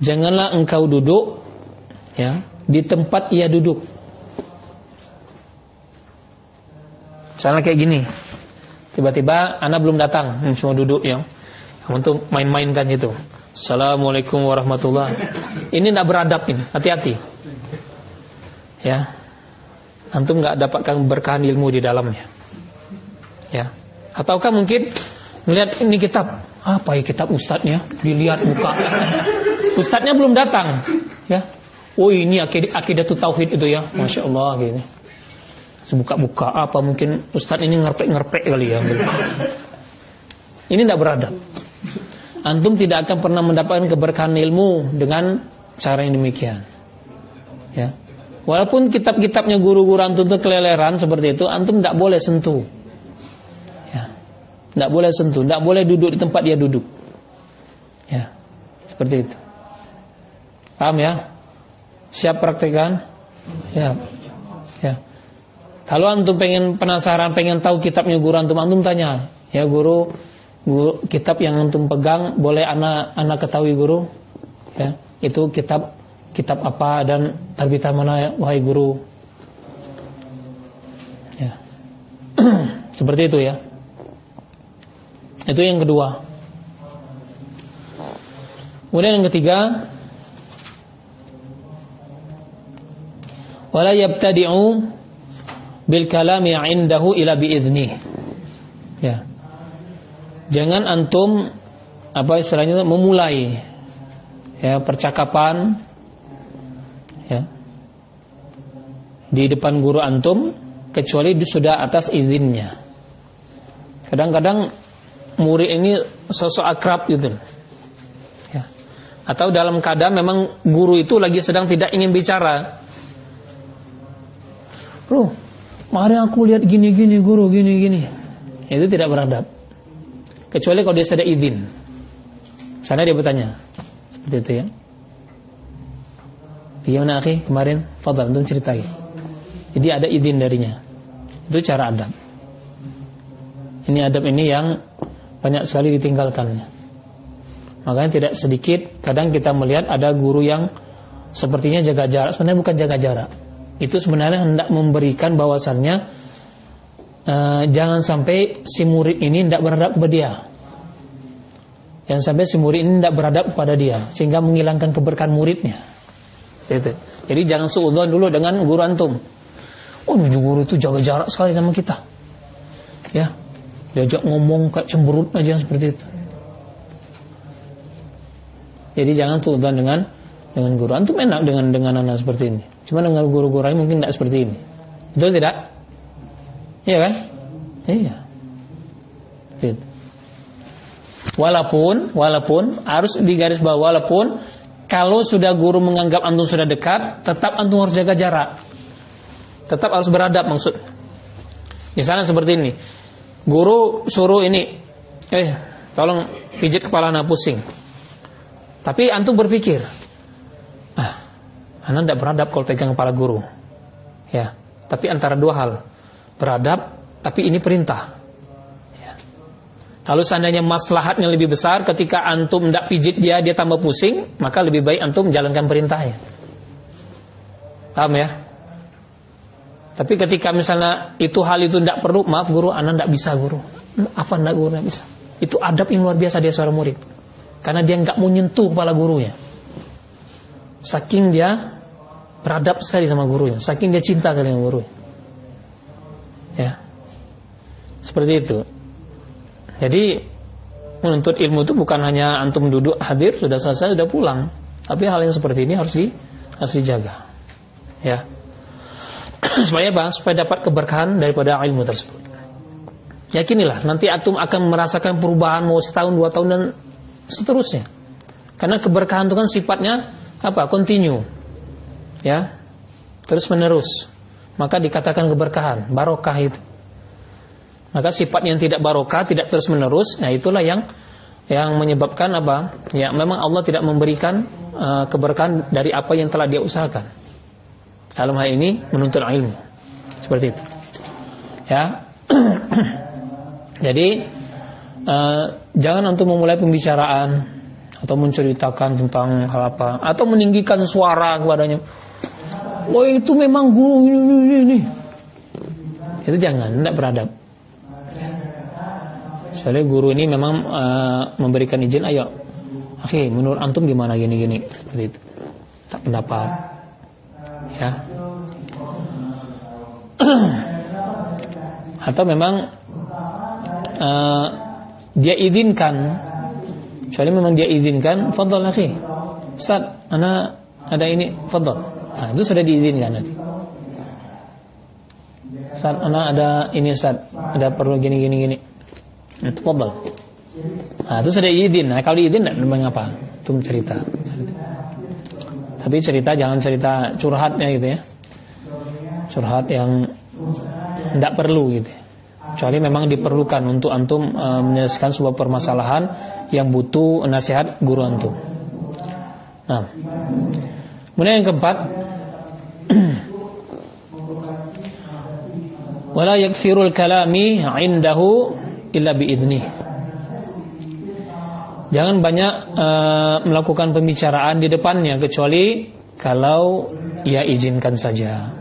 Janganlah engkau duduk, ya, di tempat ia duduk. Misalnya kayak gini, tiba-tiba anak belum datang, cuma duduk, ya. Kamu tuh main-mainkan gitu. Assalamualaikum warahmatullahi. Ini tidak beradab, ini. Hati-hati. Ya. Antum nggak dapatkan berkahan ilmu di dalamnya. Ya. Ataukah mungkin melihat ini kitab, apa ya kitab ustadznya, dilihat buka, ustadznya belum datang, ya. Oh, ini akidatul tauhid itu, ya, masya Allah gitu. Sebuka-buka apa mungkin ustadz ini ngerpek kali, ya. Ini tidak beradab. Antum tidak akan pernah mendapatkan keberkahan ilmu dengan cara yang demikian, ya. Walaupun kitab-kitabnya guru-guru antum itu keleleran seperti itu, antum tidak boleh sentuh. Tidak boleh sentuh, tidak boleh duduk di tempat dia duduk, ya, seperti itu. Paham, ya? Siap praktekan? Ya, ya. Kalau antum penasaran, pengen tahu kitabnya guru antum tanya, ya guru, kitab yang antum pegang boleh anak ketahui guru, ya, itu kitab apa dan terbitan mana, wahai guru, ya. Seperti itu, ya. Itu yang kedua. Kemudian yang ketiga, wala yabtadi'u bil kalami 'indahu ila bi'idnih. Ya. Jangan antum istilahnya memulai percakapan di depan guru antum kecuali sudah atas izinnya. Kadang-kadang murid ini sosok akrab gitu. Ya. Atau dalam keadaan memang guru itu lagi sedang tidak ingin bicara. Bro, mari aku lihat gini-gini guru, gini-gini. Itu tidak beradab. Kecuali kalau dia sudah izin. Sana dia bertanya. Seperti itu ya. Bagaimana akhi kemarin? Fadhal, antum ceritain. Jadi ada izin darinya. Itu cara adab. Ini adab ini yang banyak sekali ditinggalkannya. Makanya tidak sedikit kadang kita melihat ada guru yang sepertinya jaga jarak. Sebenarnya bukan jaga jarak. Itu sebenarnya hendak memberikan bahwasannya jangan sampai si murid ini tidak beradab kepada dia. Jangan sampai si murid ini tidak beradab kepada dia, sehingga menghilangkan keberkahan muridnya. Gitu. Jadi jangan suudzon dulu dengan guru antum. Oh, ini guru itu jaga jarak sekali sama kita. Ya, diajak ngomong kayak cemberut aja seperti itu. Jadi jangan suudzon dengan guru antum. Enak dengan anak seperti ini. Cuma dengan guru-guru lain mungkin tidak seperti ini. Betul tidak? Iya kan? Iya. Gitu. Walaupun harus digarisbawahi, walaupun kalau sudah guru menganggap antum sudah dekat, tetap antum harus jaga jarak. Tetap harus beradab maksud. Misalnya seperti ini. Guru suruh ini, tolong pijit kepala anak pusing. Tapi antum berpikir, anak tidak beradab kalau pegang kepala guru. Ya, tapi antara dua hal. Beradab, tapi ini perintah. Ya. Kalau seandainya maslahatnya lebih besar, ketika antum tidak pijit dia tambah pusing, maka lebih baik antum menjalankan perintahnya. Paham ya? Tapi ketika misalnya hal itu tidak perlu, maaf guru, anak tidak bisa guru. Apa tidak guru tidak bisa? Itu adab yang luar biasa dia seorang murid. Karena dia nggak mau nyentuh kepala gurunya. Saking dia beradab sekali sama gurunya, saking dia cinta sekali sama gurunya. Ya, seperti itu. Jadi menuntut ilmu itu bukan hanya antum duduk hadir sudah selesai sudah pulang, tapi hal yang seperti ini harus dijaga. Ya, supaya dapat keberkahan daripada ilmu tersebut. Yakinilah nanti antum akan merasakan perubahan mau setahun 2 tahun dan seterusnya. Karena keberkahan itu kan sifatnya continue. Ya, terus menerus. Maka dikatakan keberkahan, barokah itu. Maka sifat yang tidak barokah, tidak terus menerus, nah itulah yang menyebabkan ya memang Allah tidak memberikan keberkahan dari apa yang telah dia usahakan. Dalam hal ini menuntut ilmu. Seperti itu. Ya. Jadi jangan untuk memulai pembicaraan atau menceritakan tentang hal apa atau meninggikan suara kepadanya. Oh itu memang guru ini. Itu jangan, tidak beradab. Soalnya guru ini memang memberikan izin, ayo, akhi, menurut antum gimana gini-gini, seperti itu. Tak pendapat, ya. Atau memang dia izinkan, soalnya memang dia izinkan, fadhal akhi, Ustaz, ana ada ini, fadhal. Nah, itu sudah diizinkan nanti. Ustaz, anak ada ini Ustaz, ada perlu gini. Itu fadhal. Nah, itu sudah diizin. Nah, kalau diizin enggak mengapa? Itu cerita. Tapi cerita jangan cerita curhatnya gitu ya. Curhat yang enggak perlu gitu. Kecuali memang diperlukan untuk antum menyelesaikan sebuah permasalahan yang butuh nasihat guru antum. Nah, kemudian yang keempat, wala yakthirul kalami 'indahu illa bi'idnih. Jangan banyak melakukan pembicaraan di depannya kecuali kalau ia izinkan saja.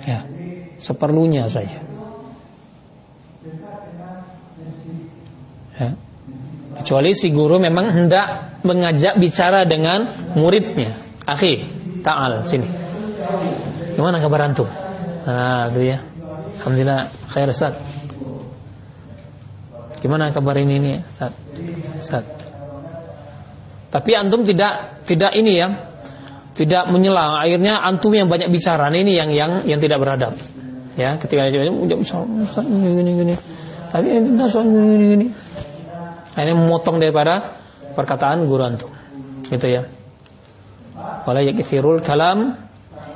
Ya, seperlunya saja. Ya. Kecuali si guru memang hendak mengajak bicara dengan muridnya. Akhi, ta'al sini. Gimana kabar antum? Gitu ya. Alhamdulillah khair Ustaz. Gimana kabar ini Ustaz? Tapi antum tidak ini ya. Tidak menyela. Akhirnya antum yang banyak bicara. Ini yang tidak beradab. Ya, ketika dia bicara Ustaz gini. Tapi tidak soal gini. Akhirnya memotong daripada perkataan guru antum. Gitu ya. Wala yakthirul kalam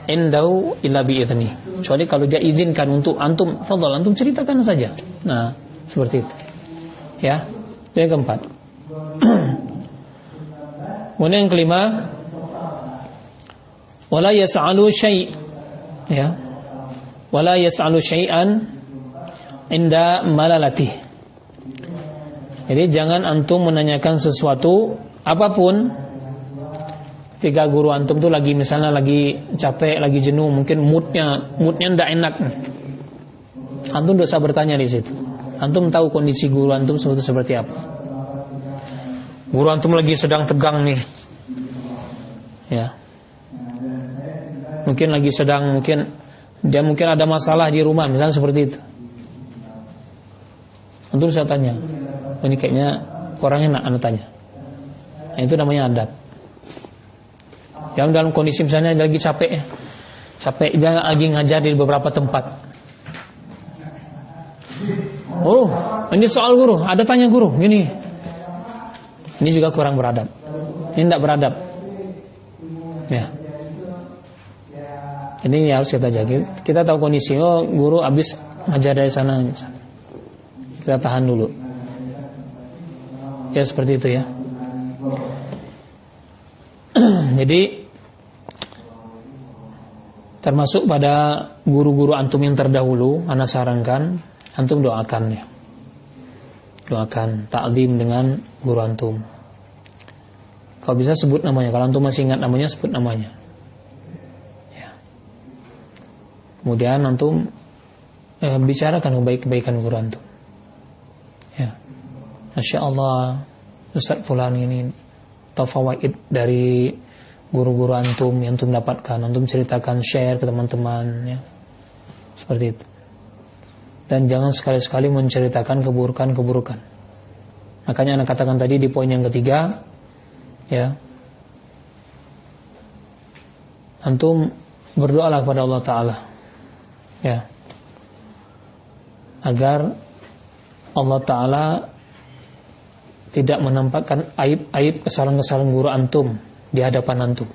indahu illa bi'idzni. Kecuali kalau dia izinkan untuk antum, fadhal antum ceritakan saja. Nah, seperti itu. Ya. Itu yang keempat. Kemudian yang kelima, wala yas'alu syai'. Ya. Wala yas'alu syai'an inda malalatih. Jadi jangan antum menanyakan sesuatu apapun ketika guru antum tuh lagi misalnya lagi capek, lagi jenuh, mungkin moodnya tidak enak. Antum tidak usah bertanya di situ. Antum tahu kondisi guru antum seperti apa. Guru antum lagi sedang tegang nih. Ya. Mungkin dia ada masalah di rumah, misalnya seperti itu. Antum saya tanya, ini kayaknya kurang enak anda tanya. Nah, itu namanya adab. Yang dalam kondisi misalnya lagi capek, dia lagi ngajar di beberapa tempat. Oh, ini soal guru, ada tanya guru, gini. Ini juga kurang beradab. Ini tidak beradab. Ya. Ini harus kita jaga. Kita tahu kondisi, guru habis ngajar dari sana. Kita tahan dulu. Ya seperti itu ya. Jadi termasuk pada guru-guru antum yang terdahulu, ana sarankan antum doakan ya. Doakan ta'zim dengan guru antum. Kalau bisa sebut namanya. Kalau antum masih ingat namanya, sebut namanya. Ya. Kemudian antum bicarakan kebaikan guru antum. Ya. Masya Allah, Ustaz Fulan ini tafawaid dari guru-guru antum yang antum dapatkan, antum ceritakan, share ke teman-teman ya. Seperti itu. Dan jangan sekali-sekali menceritakan keburukan-keburukan. Makanya anak katakan tadi di poin yang ketiga ya, antum berdoalah kepada Allah Ta'ala ya, agar Allah Ta'ala tidak menampakkan aib-aib kesalahan-kesalahan guru antum di hadapan antum.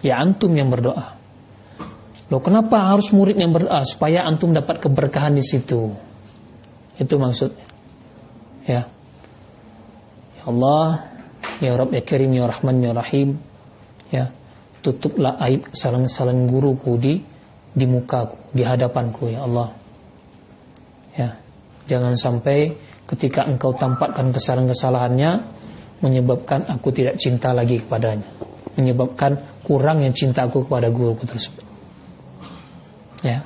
Ya antum yang berdoa. Loh kenapa harus murid yang berdoa? Supaya antum dapat keberkahan di situ. Itu maksudnya. Ya. Ya Allah, ya Rabb, ya Karim, ya Rahman, ya Rahim. Ya. Tutuplah aib kesalahan-kesalahan guruku di mukaku, di hadapanku ya Allah. Ya. Jangan sampai ketika engkau tampakkan kesalahan-kesalahannya menyebabkan aku tidak cinta lagi kepadanya, menyebabkan kurangnya cinta aku kepada guruku tersebut. Ya.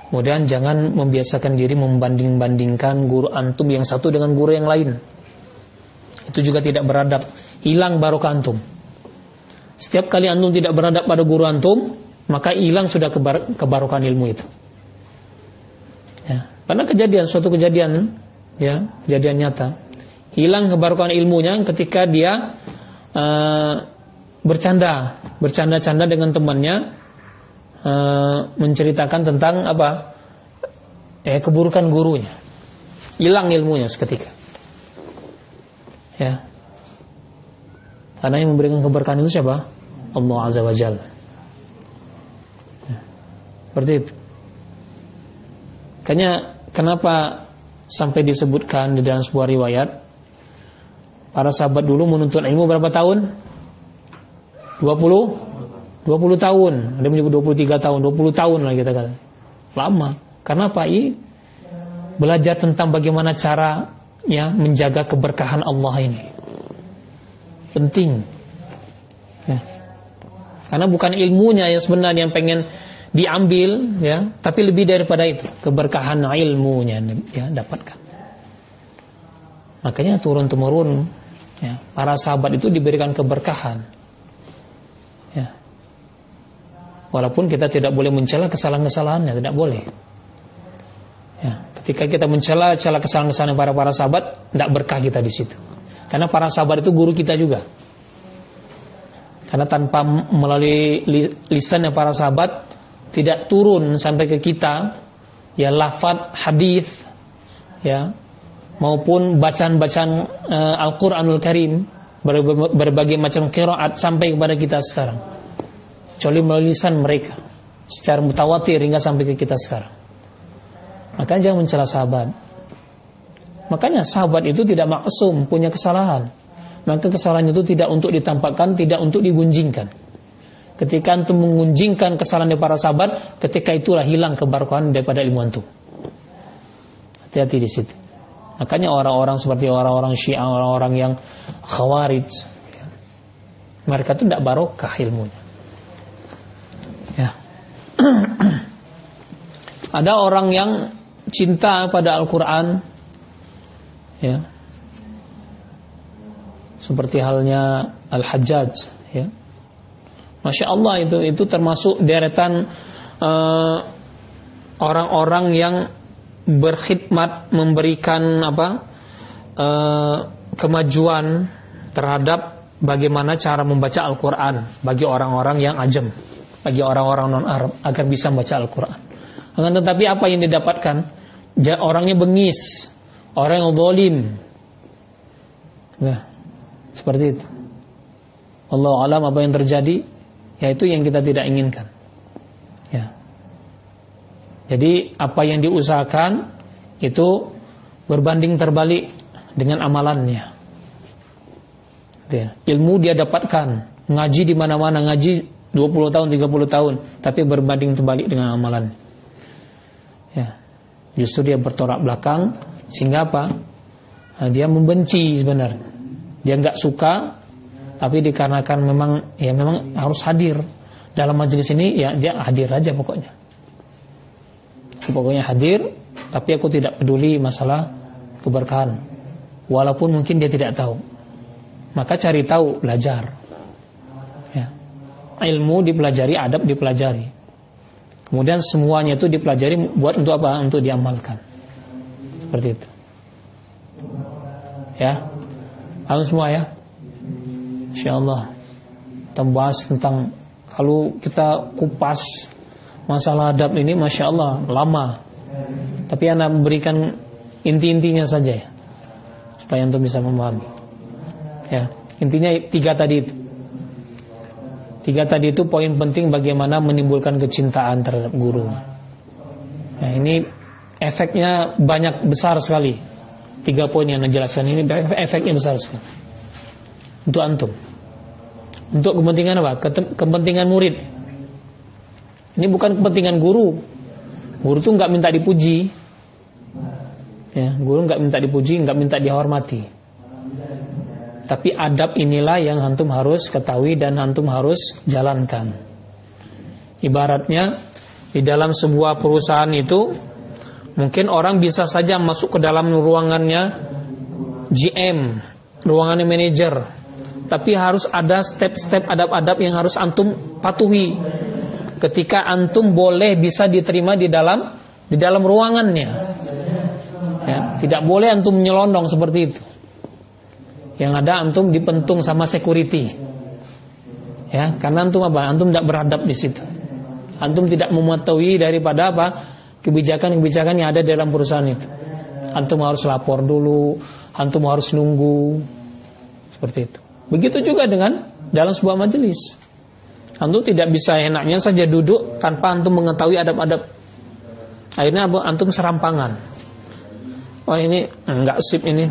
Kemudian jangan membiasakan diri membanding-bandingkan guru antum yang satu dengan guru yang lain. Itu juga tidak beradab, hilang barokah antum. Setiap kali antum tidak beradab pada guru antum, maka hilang sudah kebarokan ilmu itu. Ya. Karena suatu kejadian ya, kejadian nyata, hilang kebarokan ilmunya ketika dia bercanda-canda dengan temannya, menceritakan tentang keburukan gurunya. Hilang ilmunya seketika. Ya. Karena yang memberikan keberkahan itu siapa? Allah Azza wa Jalla. Ya. Seperti itu. Kenapa sampai disebutkan di dalam sebuah riwayat, para sahabat dulu menuntut ilmu berapa tahun? 20 tahun. Ada menyebut 23 tahun, 20 tahun lah kita kata. Lama. Karena apa? Belajar tentang bagaimana cara ya menjaga keberkahan Allah ini. Penting. Ya. Karena bukan ilmunya yang sebenarnya yang pengen diambil ya, tapi lebih daripada itu, keberkahan ilmunya ya dapatkan. Makanya turun-temurun ya, para sahabat itu diberikan keberkahan. Ya. Walaupun kita tidak boleh mencela kesalahan-kesalahannya, tidak boleh. Ya, ketika kita mencela kesalahan-kesalahan para sahabat, tidak berkah kita di situ. Karena para sahabat itu guru kita juga. Karena tanpa melalui lisannya para sahabat tidak turun sampai ke kita ya lafaz hadis ya maupun bacaan-bacaan Al-Qur'anul Karim, berbagai macam qiraat sampai kepada kita sekarang. Kecuali melalui lisan mereka secara mutawatir hingga sampai ke kita sekarang. Makanya jangan mencela sahabat. Makanya sahabat itu tidak maksum, punya kesalahan. Maka kesalahan itu tidak untuk ditampakkan, tidak untuk digunjingkan. Ketika antum mengunjingkan kesalahan dari para sahabat, ketika itulah hilang keberkahan daripada ilmu antum. Hati-hati di situ. Makanya orang-orang seperti orang-orang Syiah, orang-orang yang Khawarij, mereka itu tidak barokah ilmunya. Ya. Ada orang yang cinta pada Al-Quran, ya, seperti halnya Al-Hajjaj, ya. Masya Allah itu termasuk deretan orang-orang yang berkhidmat, memberikan kemajuan terhadap bagaimana cara membaca Al-Quran bagi orang-orang yang ajam, bagi orang-orang non-Arab agar bisa membaca Al-Quran. Tetapi apa yang didapatkan? Orangnya bengis, orang yang zalim. Nah, seperti itu. Allah alam apa yang terjadi, yaitu yang kita tidak inginkan. Ya. Jadi apa yang diusahakan itu berbanding terbalik dengan amalannya. Ya. Ilmu dia dapatkan, ngaji di mana-mana, ngaji 20 tahun, 30 tahun, tapi berbanding terbalik dengan amalannya. Ya. Justru dia bertolak belakang, sehingga apa? Dia membenci sebenarnya. Dia enggak suka, tapi dikarenakan memang harus hadir dalam majelis ini, ya dia hadir aja pokoknya. Pokoknya hadir, tapi aku tidak peduli masalah keberkahan. Walaupun mungkin dia tidak tahu. Maka cari tahu, belajar. Ya. Ilmu dipelajari, adab dipelajari. Kemudian semuanya itu dipelajari buat untuk apa? Untuk diamalkan. Seperti itu. Ya. Paham semua ya? Insyaallah. Kita bahas tentang, kalau kita kupas masalah adab ini, Masya Allah lama. Tapi Anda berikan inti-intinya saja ya, supaya Anda bisa memahami. Ya, intinya 3 tadi itu. 3 tadi itu poin penting bagaimana menimbulkan kecintaan terhadap guru. Nah, ini efeknya banyak, besar sekali. 3 poin yang menjelaskan ini efeknya besar sekali untuk antum. Untuk kepentingan apa? Kepentingan murid. Ini bukan kepentingan guru. Guru tuh nggak minta dipuji. Ya, guru nggak minta dipuji, nggak minta dihormati. Tapi adab inilah yang antum harus ketahui dan antum harus jalankan. Ibaratnya di dalam sebuah perusahaan itu, mungkin orang bisa saja masuk ke dalam ruangannya GM, ruangannya manajer, tapi harus ada step-step adab-adab yang harus antum patuhi. Ketika antum boleh bisa diterima di dalam ruangannya, ya, tidak boleh antum nyelondong seperti itu. Yang ada antum dipentung sama security, ya, karena antum apa? Antum tidak beradab di situ. Antum tidak mematuhi daripada apa? Kebijakan-kebijakan yang ada dalam perusahaan itu. Antum harus lapor dulu, antum harus nunggu, seperti itu. Begitu juga dengan dalam sebuah majelis. Antum tidak bisa enaknya saja duduk tanpa antum mengetahui adab-adab. Akhirnya antum serampangan. Oh ini enggak sip ini,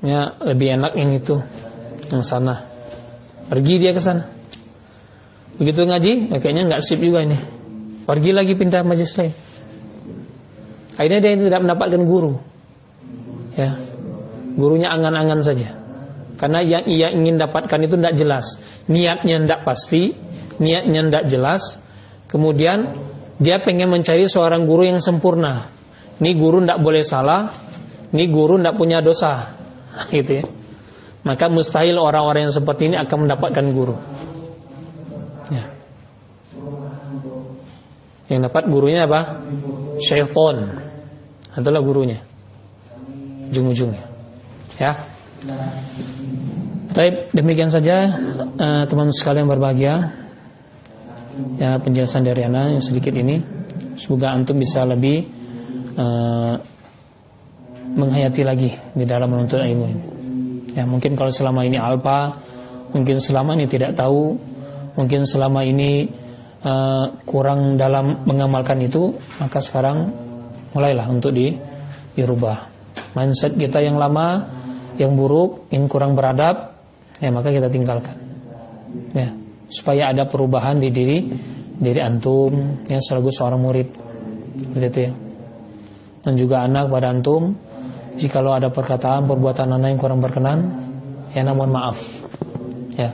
ya lebih enak yang itu, yang sana. Pergi dia ke sana. Begitu ngaji, ya kayaknya enggak sip juga ini. Pergi lagi pindah majelis lain. Akhirnya dia tidak mendapatkan guru. Ya, gurunya angan-angan saja. Karena yang ia ingin dapatkan itu tidak jelas, niatnya tidak pasti, niatnya tidak jelas. Kemudian dia pengen mencari seorang guru yang sempurna. Ini guru tidak boleh salah, ini guru tidak punya dosa. gitu ya. Maka mustahil orang-orang yang seperti ini akan mendapatkan guru. Ya. Yang dapat gurunya apa? Syaitan. Itulah gurunya. Ujung-ujungnya. Ya. Baik, demikian saja teman sekalian berbahagia. Ya, penjelasan dari Ana yang sedikit ini. Semoga antum bisa lebih menghayati lagi di dalam menuntut ilmu ini. Ya, mungkin kalau selama ini alpa, mungkin selama ini tidak tahu, mungkin selama ini kurang dalam mengamalkan itu, maka sekarang mulailah untuk dirubah. Mindset kita yang lama, yang buruk, yang kurang beradab, ya maka kita tinggalkan. Ya, supaya ada perubahan di diri antum, ya selalu seorang murid, gitu ya. Dan juga anak pada antum, jikalau ada perkataan, perbuatan anak yang kurang berkenan, ya namun maaf. Ya.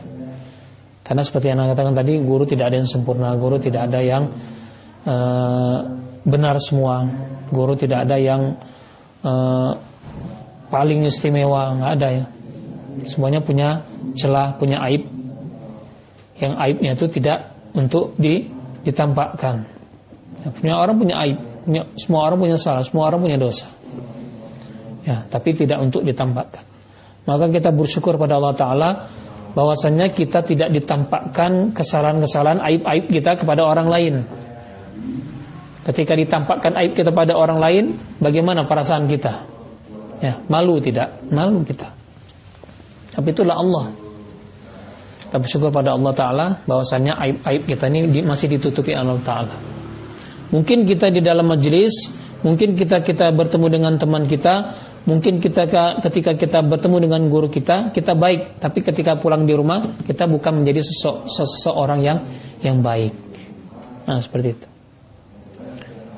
Karena seperti yang anak katakan tadi, guru tidak ada yang sempurna, guru tidak ada yang benar semua, guru tidak ada yang paling istimewa, nggak ada ya. Semuanya punya celah, punya aib. Yang aibnya itu tidak untuk ditampakkan. Ya, punya orang punya aib, semua orang punya salah, semua orang punya dosa. Ya, tapi tidak untuk ditampakkan. Maka kita bersyukur pada Allah Ta'ala bahwasannya kita tidak ditampakkan kesalahan-kesalahan, aib-aib kita kepada orang lain. Ketika ditampakkan aib kita pada orang lain, bagaimana perasaan kita? Ya, malu tidak? Malu kita. Tapi itulah Allah. Kita bersyukur pada Allah Ta'ala bahwasannya aib-aib kita ini masih ditutupi Allah Ta'ala. Mungkin kita di dalam majelis, mungkin kita bertemu dengan teman kita, mungkin ketika kita bertemu dengan guru kita baik, tapi ketika pulang di rumah kita bukan menjadi seseorang yang baik. Nah, seperti itu.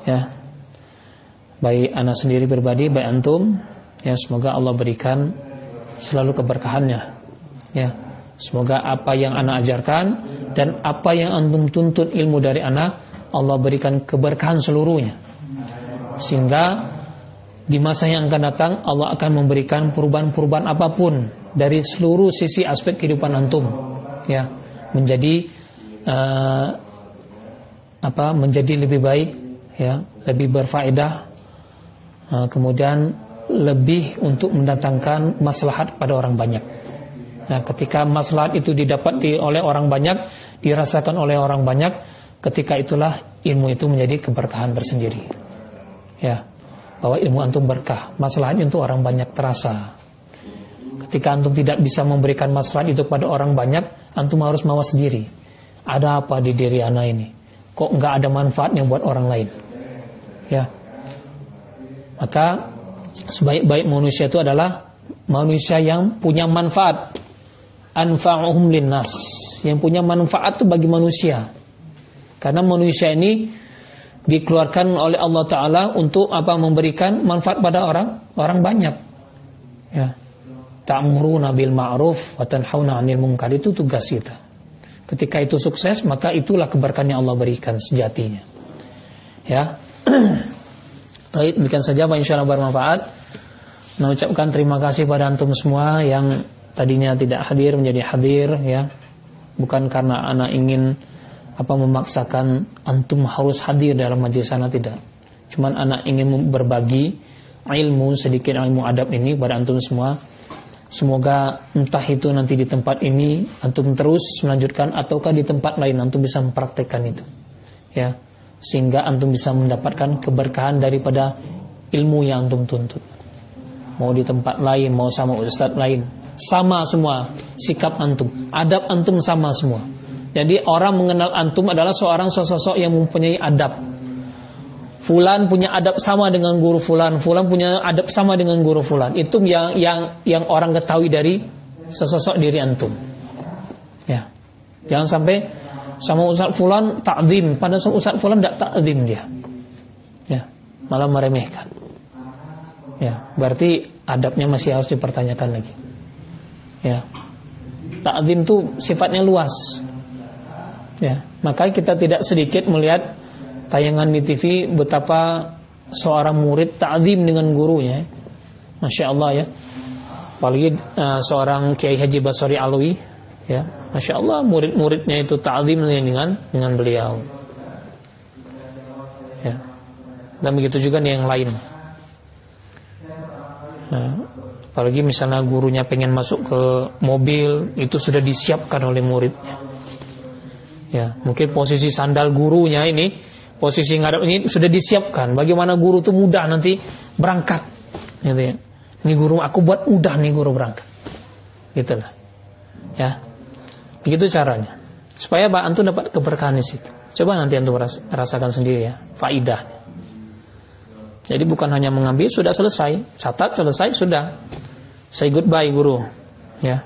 Ya. Baik anak sendiri pribadi, baik antum, ya semoga Allah berikan selalu keberkahannya. Ya. Semoga apa yang anak ajarkan dan apa yang antum tuntut ilmu dari anak, Allah berikan keberkahan seluruhnya. Sehingga di masa yang akan datang Allah akan memberikan perubahan-perubahan apapun dari seluruh sisi aspek kehidupan antum, ya, menjadi menjadi lebih baik, ya, lebih berfaedah, kemudian lebih untuk mendatangkan maslahat pada orang banyak. Nah, ketika maslahat itu didapati oleh orang banyak, dirasakan oleh orang banyak, ketika itulah ilmu itu menjadi keberkahan tersendiri. Ya, bahwa ilmu antum berkah, maslahatnya untuk orang banyak terasa. Ketika antum tidak bisa memberikan maslahat itu kepada orang banyak, antum harus mawas sendiri. Ada apa di diri anak ini? Kok enggak ada manfaatnya buat orang lain? Ya. Maka sebaik-baik manusia itu adalah manusia yang punya manfaat. Anfa'uhum linnas, yang punya manfaat itu bagi manusia. Karena manusia ini dikeluarkan oleh Allah Ta'ala untuk apa? Memberikan manfaat pada orang banyak. Ya. Ta'muruna bil ma'ruf wa tanhauna 'anil munkar, itu tugas kita. Ketika itu sukses, maka itulah keberkahan yang Allah berikan sejatinya. Ya. Baik, demikian saja Pak, insyaallah bermanfaat. Nah, ucapkan terima kasih pada antum semua yang tadinya tidak hadir menjadi hadir, ya. Bukan karena anak ingin memaksakan antum harus hadir dalam majelis sana, tidak. Cuman anak ingin berbagi ilmu, sedikit ilmu adab ini pada antum semua. Semoga entah itu nanti di tempat ini antum terus melanjutkan ataukah di tempat lain antum bisa mempraktekkan itu, ya, sehingga antum bisa mendapatkan keberkahan daripada ilmu yang antum tuntut. Mau di tempat lain, mau sama ustadz lain, sama semua sikap antum, adab antum sama semua. Jadi orang mengenal antum adalah seorang sosok yang mempunyai adab. Fulan punya adab sama dengan guru fulan, fulan punya adab sama dengan guru fulan. Itu yang orang ketahui dari sosok diri antum. Ya. Jangan sampai sama ustaz fulan ta'zim, padahal sama ustaz fulan tidak ta'zim dia. Ya, malah meremehkan. Ya, berarti adabnya masih harus dipertanyakan lagi. Ya. Ta'zim itu sifatnya luas. Ya, maka kita tidak sedikit melihat tayangan di TV betapa seorang murid ta'zim dengan gurunya. Masya Allah, ya. Apalagi seorang Kiai Haji Basori Alwi, ya, masya Allah murid-muridnya itu ta'zim dengan beliau. Ya. Dan begitu juga nih yang lain. Nah, apalagi misalnya gurunya pengen masuk ke mobil, itu sudah disiapkan oleh muridnya. Ya, mungkin posisi sandal gurunya ini, posisi ngadap ini sudah disiapkan. Bagaimana guru itu mudah nanti berangkat, gitu ya. Ini guru aku buat mudah nih guru berangkat, gitulah. Ya, begitu caranya. Supaya antum dapat keberkahan di situ. Coba nanti antum rasakan sendiri ya, faidah. Jadi bukan hanya mengambil sudah selesai, catat selesai sudah, say goodbye guru, ya.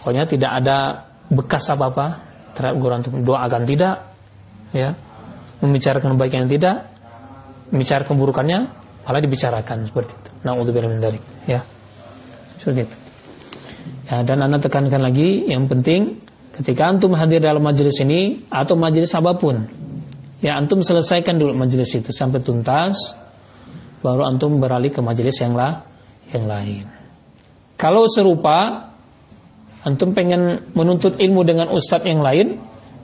Pokoknya tidak ada bekas apa-apa terhadap guru antum. Doakan tidak, ya. Membicarakan kebaikan tidak, membicarakan keburukannya malah dibicarakan seperti itu. Na'udzubillah min dzalik, ya. Seperti itu. Ya, dan anda tekankan lagi, yang penting ketika antum hadir dalam majelis ini atau majelis apapun, ya antum selesaikan dulu majelis itu sampai tuntas, baru antum beralih ke majelis yang lain. Kalau serupa, antum pengen menuntut ilmu dengan ustadz yang lain,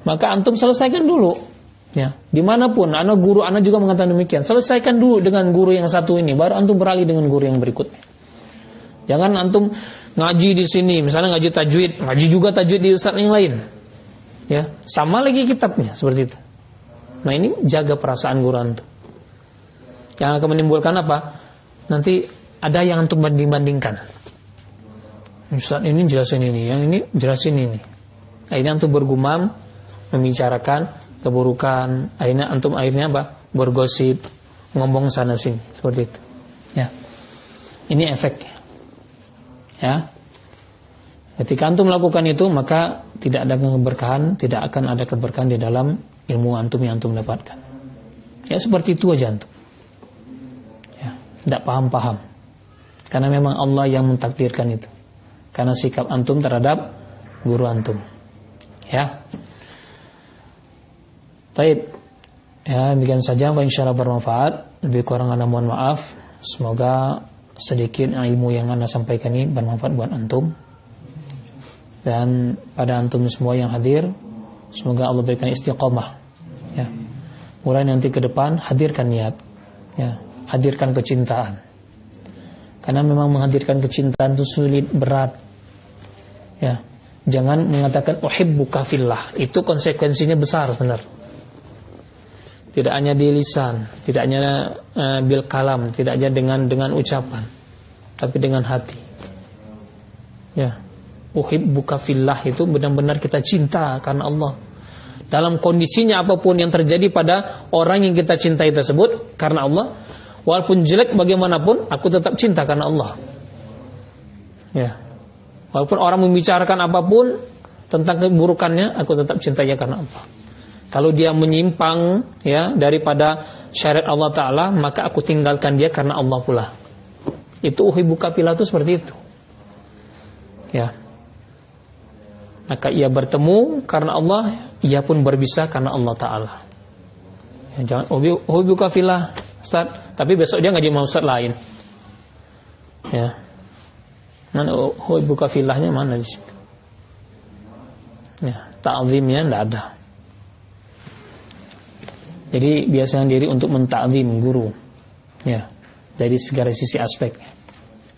maka antum selesaikan dulu. Ya, dimanapun, anak guru, anak juga mengatakan demikian. Selesaikan dulu dengan guru yang satu ini, baru antum beralih dengan guru yang berikutnya. Jangan antum ngaji di sini, misalnya ngaji tajwid, ngaji juga tajwid di ustadz yang lain. Ya, sama lagi kitabnya seperti itu. Nah ini jaga perasaan guru antum. Yang akan menimbulkan apa? Nanti ada yang antum banding-bandingkan. Ustaz ini jelasin ini, yang ini jelasin ini. Akhirnya antum bergumam, membicarakan keburukan. Akhirnya apa? Bergosip, ngomong sana sini, seperti itu. Ya, ini efeknya. Ya, ketika antum melakukan itu, maka tidak ada keberkahan, tidak akan ada keberkahan di dalam ilmu antum yang antum dapatkan. Ya seperti itu aja antum. Tidak paham-paham. Karena memang Allah yang mentakdirkan itu. Karena sikap antum terhadap guru antum. Ya. Baik. Ya, demikian saja. Insyaallah bermanfaat. Lebih kurang anda mohon maaf. Semoga sedikit ilmu yang anda sampaikan ini bermanfaat buat antum. Dan pada antum semua yang hadir, semoga Allah berikan istiqomah. Ya. Mulai nanti ke depan hadirkan niat. Ya. Hadirkan kecintaan. Karena memang menghadirkan kecintaan itu sulit, berat. Ya, jangan mengatakan uhibbuka fillah. Itu konsekuensinya besar benar. Tidak hanya di lisan, tidak hanya bil kalam, tidak hanya dengan ucapan, tapi dengan hati. Ya, uhibbuka fillah itu benar-benar kita cinta karena Allah. Dalam kondisinya apapun yang terjadi pada orang yang kita cintai tersebut karena Allah. Walaupun jelek bagaimanapun, aku tetap cinta karena Allah. Ya. Walaupun orang membicarakan apapun tentang keburukannya, aku tetap cintanya karena Allah. Kalau dia menyimpang ya daripada syariat Allah Ta'ala, maka aku tinggalkan dia karena Allah pula. Itu uhibbuka fillah itu seperti itu. Ya. Maka ia bertemu karena Allah, ia pun berbisa karena Allah Ta'ala. Ya, jangan uhibbuka fillah, Ustaz, tapi besok dia ngaji sama ustaz lain. Ya. Mana uhibbuka fillahnya mana di situ? Ya, ta'zimnya enggak ada. Jadi biasakan diri untuk mentakzim guru. Ya, dari segala sisi aspek.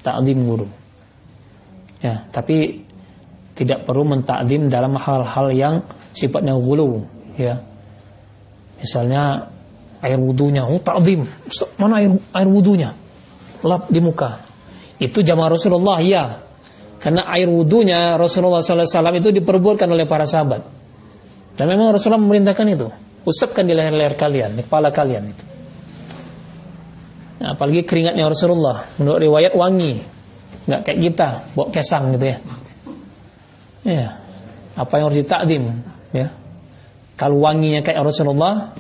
Takzim guru. Ya, tapi tidak perlu mentakzim dalam hal-hal yang sifatnya ghulu, ya. Misalnya air wudunya, takzim. Mana air wudunya? Lap di muka. Itu jamaah Rasulullah, ya. Karena air wudunya Rasulullah SAW itu diperbuatkan oleh para sahabat. Dan memang Rasulullah memerintahkan itu. Usapkan di leher-leher kalian, di kepala kalian itu. Nah, apalagi keringatnya Rasulullah, menurut riwayat wangi, nggak kayak kita, bawa kesang gitu ya. Ya, apa yang harus ditakdim, ya. Kalau wanginya kayak Rasulullah,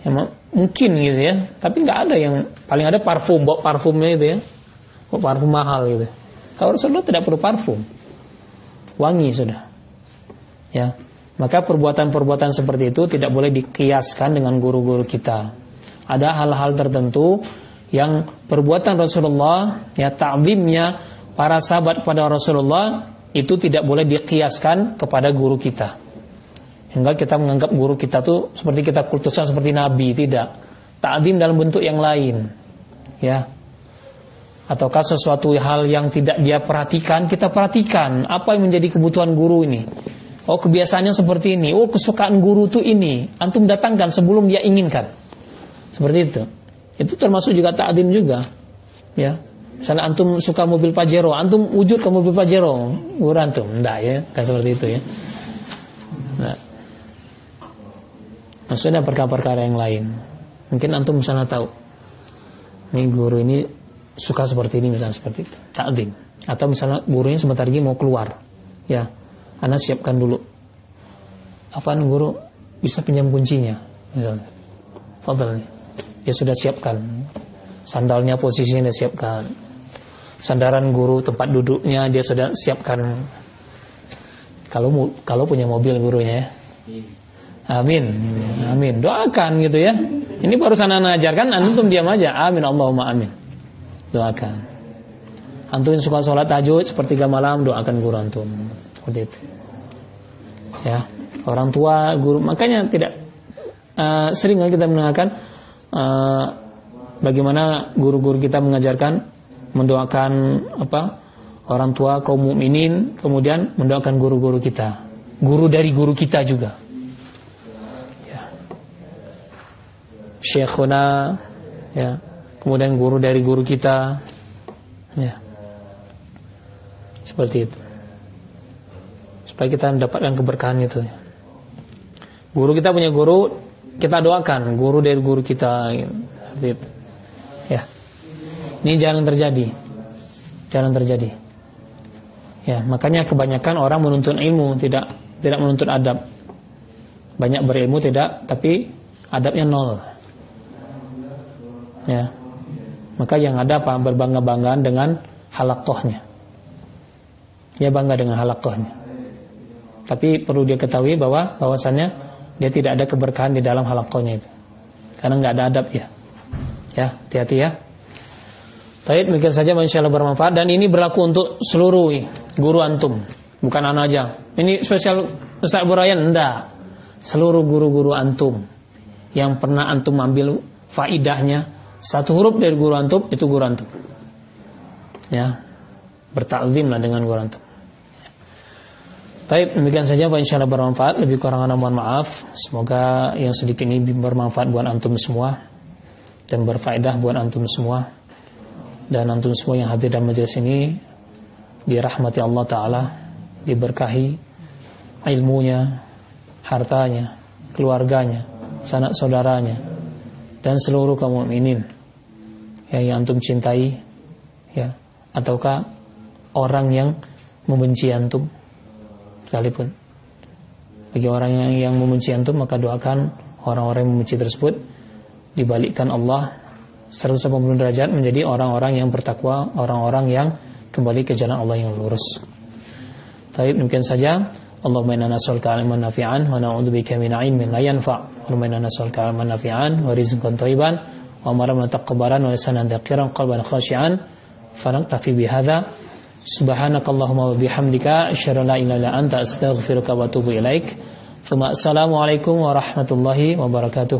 ya mungkin gitu ya. Tapi nggak ada yang paling ada parfum, bawa parfumnya itu ya, bawa parfum mahal gitu. Kalau Rasulullah tidak perlu parfum, wangi sudah, ya. Maka perbuatan-perbuatan seperti itu tidak boleh dikiaskan dengan guru-guru kita. Ada hal-hal tertentu yang perbuatan Rasulullah, ya ta'zimnya para sahabat kepada Rasulullah itu tidak boleh dikiaskan kepada guru kita. Hingga kita menganggap guru kita tuh seperti kita kultuskan seperti nabi, tidak. Ta'zim dalam bentuk yang lain. Ya. Ataukah sesuatu hal yang tidak dia perhatikan, kita perhatikan apa yang menjadi kebutuhan guru ini. Oh, kebiasaannya seperti ini. Oh, kesukaan guru itu ini. Antum datangkan sebelum dia inginkan. Seperti itu. Itu termasuk juga ta'zim juga. Ya. Misalnya antum suka mobil Pajero, antum wujud ke mobil Pajero, guru antum. Enggak ya, kan seperti itu ya. Nah. Maksudnya perkara-perkara yang lain. Mungkin antum misalnya tahu. Ini guru ini suka seperti ini, misalnya seperti itu, ta'zim. Atau misalnya gurunya sebentar lagi mau keluar, ya, Anda siapkan dulu. Apaan guru bisa pinjam kuncinya, misalnya. Fadal, dia sudah siapkan. Sandalnya posisinya dia siapkan. Sandaran guru tempat duduknya dia sudah siapkan. Kalau punya mobil gurunya, ya. Amin, amin. Doakan gitu ya. Ini baru sana ajarkan, antum diam aja. Amin, Allahumma amin. Doakan. Antum yang suka sholat tahajud sepertiga malam, doakan guru antum. Seperti itu. Ya, orang tua, guru. Makanya tidak sering kita mendengarkan bagaimana guru-guru kita mengajarkan mendoakan orang tua kaum mukminin, kemudian mendoakan guru-guru kita. Guru dari guru kita juga. Ya. Syekhuna, ya. Kemudian guru dari guru kita, ya, seperti itu, supaya kita mendapatkan keberkahan itu. Guru kita punya guru, kita doakan guru dari guru kita, seperti itu. Ya, ini jangan terjadi. Ya, makanya kebanyakan orang menuntut ilmu tidak menuntut adab. Banyak berilmu tidak, tapi adabnya nol. Ya. Maka yang ada apa? Berbangga-banggaan dengan halaqahnya. Dia bangga dengan halaqahnya. Tapi perlu dia ketahui bahwasannya dia tidak ada keberkahan di dalam halaqahnya itu. Karena enggak ada adab ya. Ya, hati-hati ya. Baik, mungkin saja insyaallah bermanfaat dan ini berlaku untuk seluruh guru antum, bukan anak aja. Ini spesial Ustaz Burayan enggak. Seluruh guru-guru antum yang pernah antum ambil faidahnya, satu huruf dari guru antum itu guru antum. Ya. Bertakzimlah dengan guru antum. Baik, demikian saja Pak, insyaallah bermanfaat. Lebih kurang mohon maaf. Semoga yang sedikit ini bermanfaat buat antum semua dan berfaedah buat antum semua. Dan antum semua yang hadir dalam majelis ini dirahmati Allah Ta'ala, diberkahi ilmunya, hartanya, keluarganya, sanak saudaranya, dan seluruh kaum mukminin yang antum cintai, ya, ataukah orang yang membenci antum sekalipun. Bagi orang yang membenci antum, maka doakan orang-orang yang membenci tersebut dibalikkan Allah 180 derajat menjadi orang-orang yang bertakwa, orang-orang yang kembali ke jalan Allah yang lurus. Baik, demikian saja. Allahumma inna nas'aluka ilman nafi'an wa na'udzubika min 'ilmin la yanfa'. Allahumma inna nas'aluka ilman nafi'an wa rizqan thayyiban wa amalan taqabbalan wa lisanan dhakiran qalban khashi'an. Fanaktafi bihadza. Subhanakallahumma wa bihamdika asyhadu an la ilaha illa anta astaghfiruka wa atubu ilaik. Assalamualaikum warahmatullahi wabarakatuh.